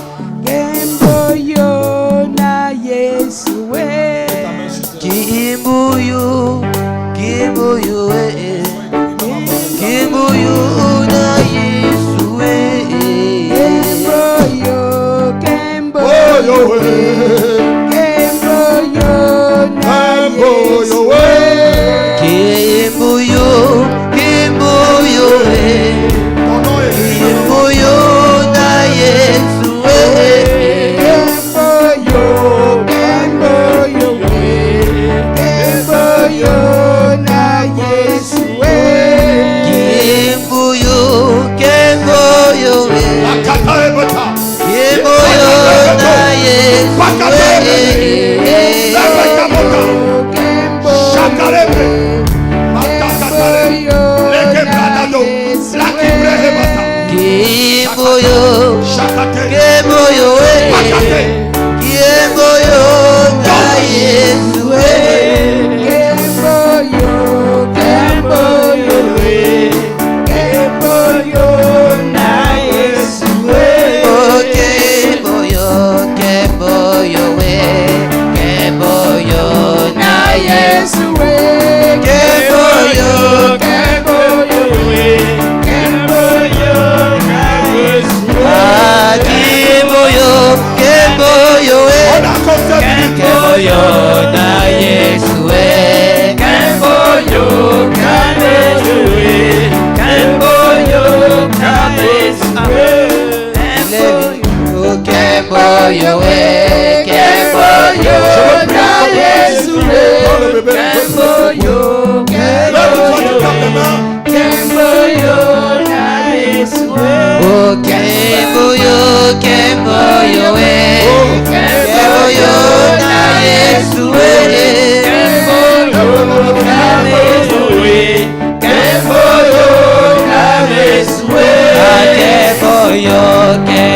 Speaker 3: Kembo yo,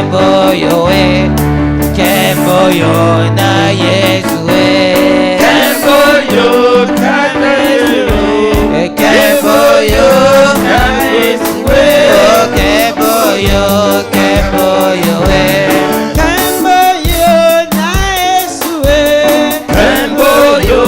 Speaker 3: Kemboyo na Yesu Kemboyo na Yesu Kemboyo na Yesu Kemboyo Kemboyo na Yesu Kemboyo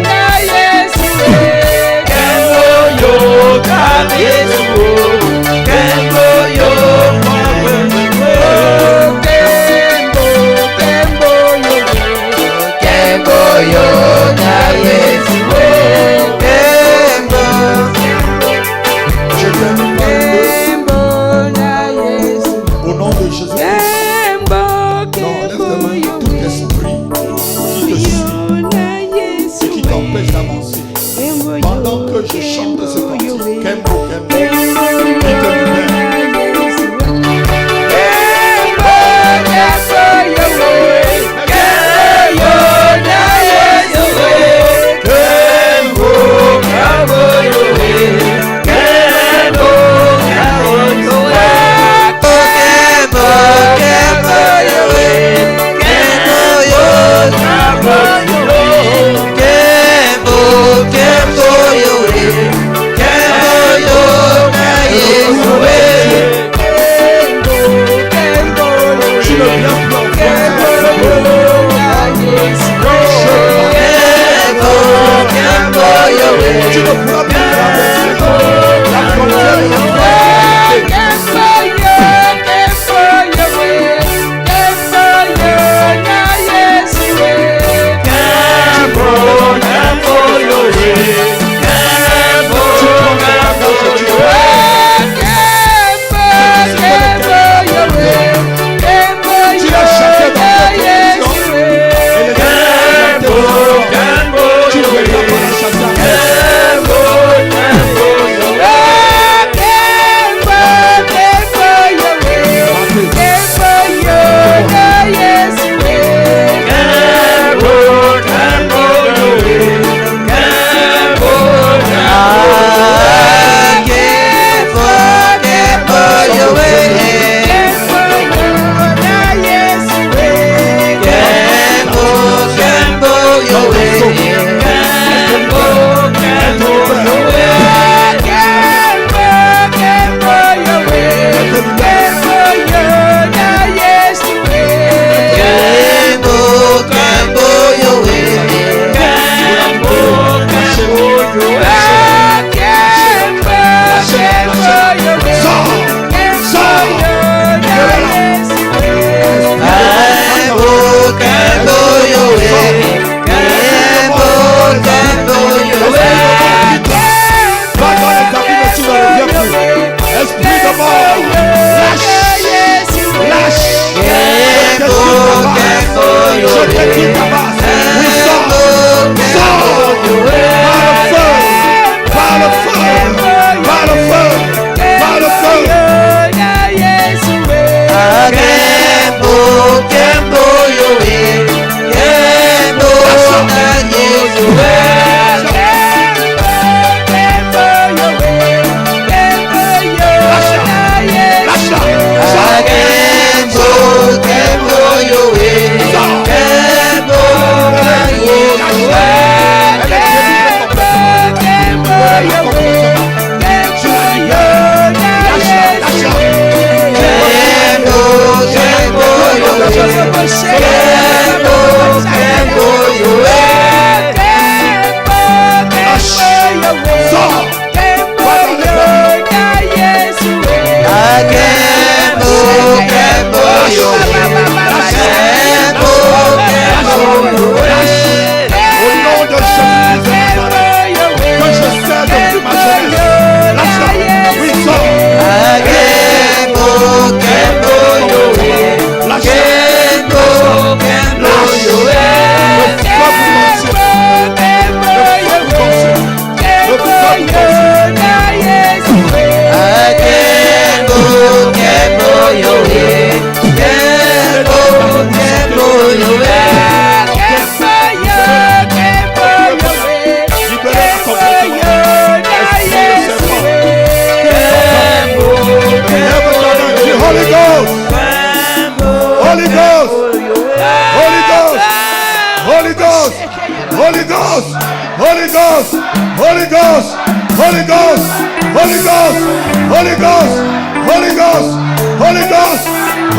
Speaker 3: na Yesu Kemboyo na Yesu Kemboyo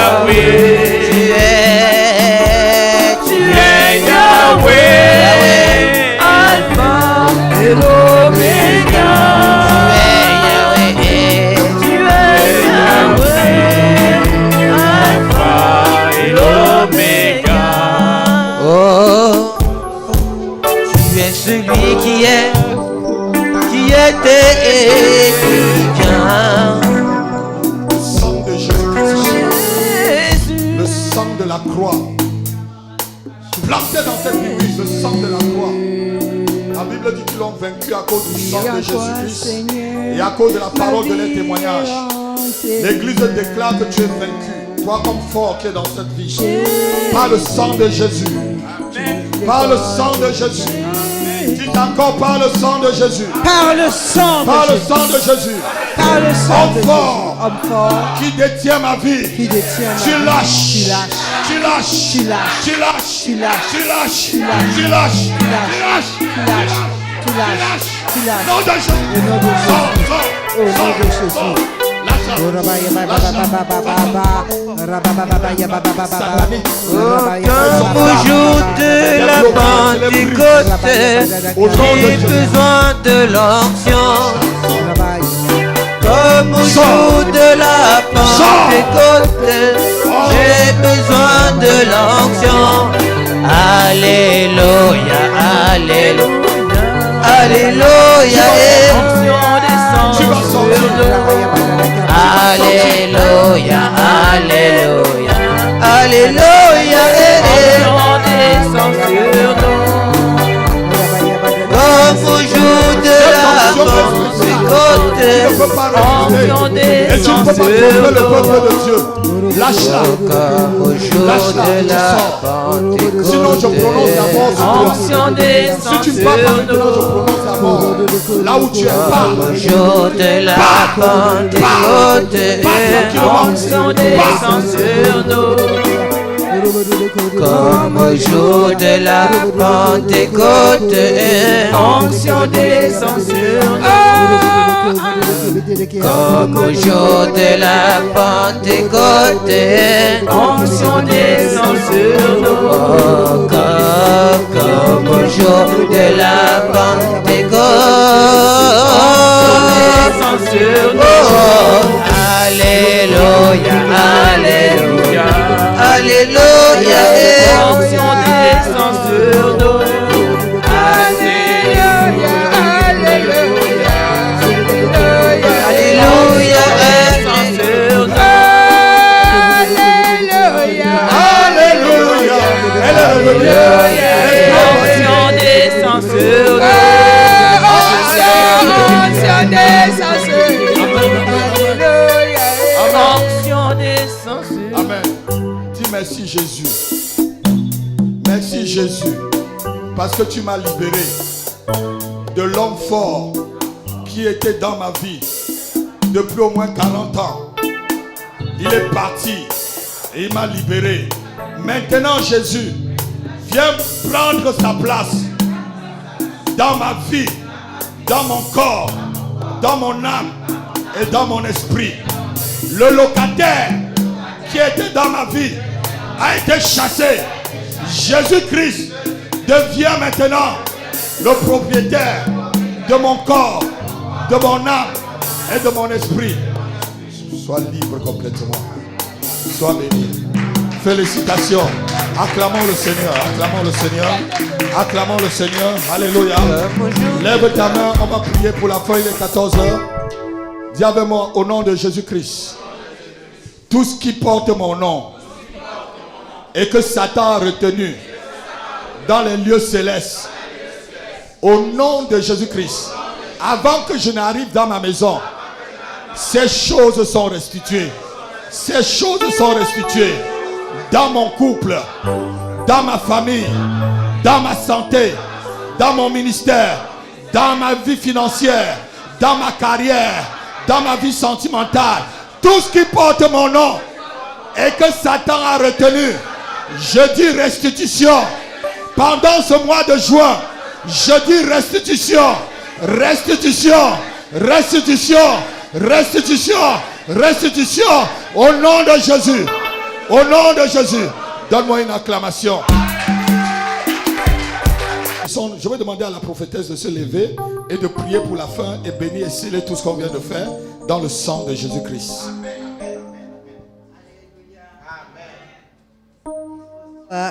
Speaker 4: Yahweh.
Speaker 3: Tu es
Speaker 4: Yahweh. Alpha et l'Oméga. Tu es Yahweh. Alpha et l'Oméga.
Speaker 3: Oh, tu es celui qui est, qui était et qui vient.
Speaker 1: Le sang de Jésus-Christ, le sang de la croix, planté dans cette église, le sang de la croix. La Bible dit qu'ils l'ont vaincu à cause du sang de Jésus-Christ et à cause de la parole de leur témoignage. L'église déclare que tu es vaincu, toi comme fort qui es dans cette vie, par le sang de Jésus, par le sang de Jésus. Dites encore par le sang de Jésus,
Speaker 7: Par le sang de
Speaker 1: par le
Speaker 7: Jésus.
Speaker 1: sang de Jésus.
Speaker 7: Par le sang de
Speaker 1: Homme fort,
Speaker 7: Jésus. Homme fort
Speaker 1: qui détient ma vie,
Speaker 7: qui détient ma
Speaker 1: tu
Speaker 7: vie.
Speaker 1: lâches,
Speaker 7: Tu lâches.
Speaker 1: tu lâches,
Speaker 7: Tu lâches.
Speaker 1: tu lâches,
Speaker 7: Tu lâches.
Speaker 1: tu lâches,
Speaker 7: Tu lâches.
Speaker 1: tu lâches,
Speaker 7: Tu lâches.
Speaker 1: tu lâches,
Speaker 7: Tu lâches. Tu lâches.
Speaker 1: Nom de Jésus.
Speaker 7: Au nom de Jésus.
Speaker 1: Sors, sors,
Speaker 7: Au nom
Speaker 1: sors,
Speaker 7: de Jésus.
Speaker 1: sors. Lâche-la.
Speaker 3: Comme au jour de la Pentecôte, j'ai besoin de l'onction. Comme au jour de la Pentecôte, j'ai besoin de l'onction. Alléluia, alléluia, alléluia.
Speaker 1: Tu vas sortir.
Speaker 3: Alléluia, alléluia, alléluia. Comme au jour de la Pentecôte,
Speaker 1: Tu ne peux pas résister. Et tu ne peux pas tromper le peuple de Dieu. Lâche-la.
Speaker 3: comme au jour
Speaker 1: Lâche-la,
Speaker 3: de
Speaker 1: tu
Speaker 3: la
Speaker 1: sors. Sinon je prononce d'abord sur toi. Si tu ne parles pas maintenant, je prononce d'abord. Là où tu es,
Speaker 3: Comme au
Speaker 1: parle.
Speaker 3: jour de la Pentecôte, comme au jour de la Pentecôte,
Speaker 4: Onction descend sur
Speaker 3: comme au jour de la Pentecôte,
Speaker 4: Onction descend sur nous.
Speaker 3: comme au jour de la
Speaker 4: Descend
Speaker 3: Pentecôte.
Speaker 4: sur nous.
Speaker 3: Oh, alléluia, alléluia, alléluia.
Speaker 4: Onction descend sur nous. Alléluia, alléluia,
Speaker 3: Alléluia,
Speaker 4: descend sur nous. Alléluia,
Speaker 1: Alléluia. Elle est revenue.
Speaker 4: onction descend sur nous. Onction descend sur nous. Onction descend sur nous.
Speaker 1: Amen. Dis merci Jésus. Merci Jésus. Parce que tu m'as libéré de l'homme fort qui était dans ma vie depuis au moins 40 ans. Il est parti et il m'a libéré. Maintenant Jésus, viens prendre sa place dans ma vie, dans mon corps, dans mon âme et dans mon esprit. Le locataire qui était dans ma vie a été chassé. Jésus-Christ devient maintenant le propriétaire de mon corps, de mon âme et de mon esprit. Sois libre complètement. Sois béni. Félicitations. Acclamons le Seigneur. Acclamons le Seigneur. Acclamons le Seigneur. Alléluia. Lève ta main. On va prier pour la fin. Il est 14 heures. Dis avec moi au nom de Jésus-Christ. Tout ce qui porte mon nom et que Satan a retenu dans les lieux célestes, au nom de Jésus-Christ, avant que je n'arrive dans ma maison, ces choses sont restituées. Ces choses sont restituées dans mon couple, dans ma famille, dans ma santé, dans mon ministère, dans ma vie financière, dans ma carrière, dans ma vie sentimentale. Tout ce qui porte mon nom et que Satan a retenu, je dis restitution. Pendant ce mois de juin, je dis restitution, restitution, restitution, restitution, restitution. Au nom de Jésus, Au nom de Jésus, donne-moi une acclamation. Je vais demander à la prophétesse de se lever et de prier pour la fin et bénir et sceller tout ce qu'on vient de faire dans le sang de Jésus-Christ.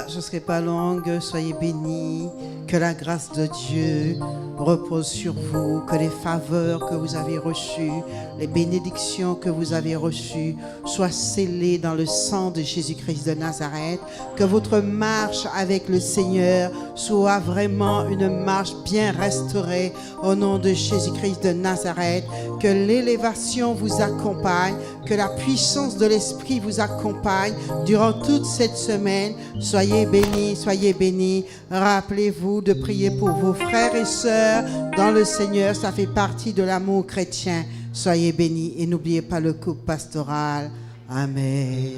Speaker 7: Je ne serai pas longue, soyez bénis, que la grâce de Dieu repose sur vous, que les faveurs que vous avez reçues, les bénédictions que vous avez reçues soient scellées dans le sang de Jésus-Christ de Nazareth, que votre marche avec le Seigneur soit vraiment une marche bien restaurée au nom de Jésus-Christ de Nazareth, que l'élévation vous accompagne, que la puissance de l'Esprit vous accompagne durant toute cette semaine. Soyez bénis, soyez bénis. Rappelez-vous de prier pour vos frères et sœurs dans le Seigneur. Ça fait partie de l'amour chrétien. Soyez bénis et n'oubliez pas le couple pastoral. Amen.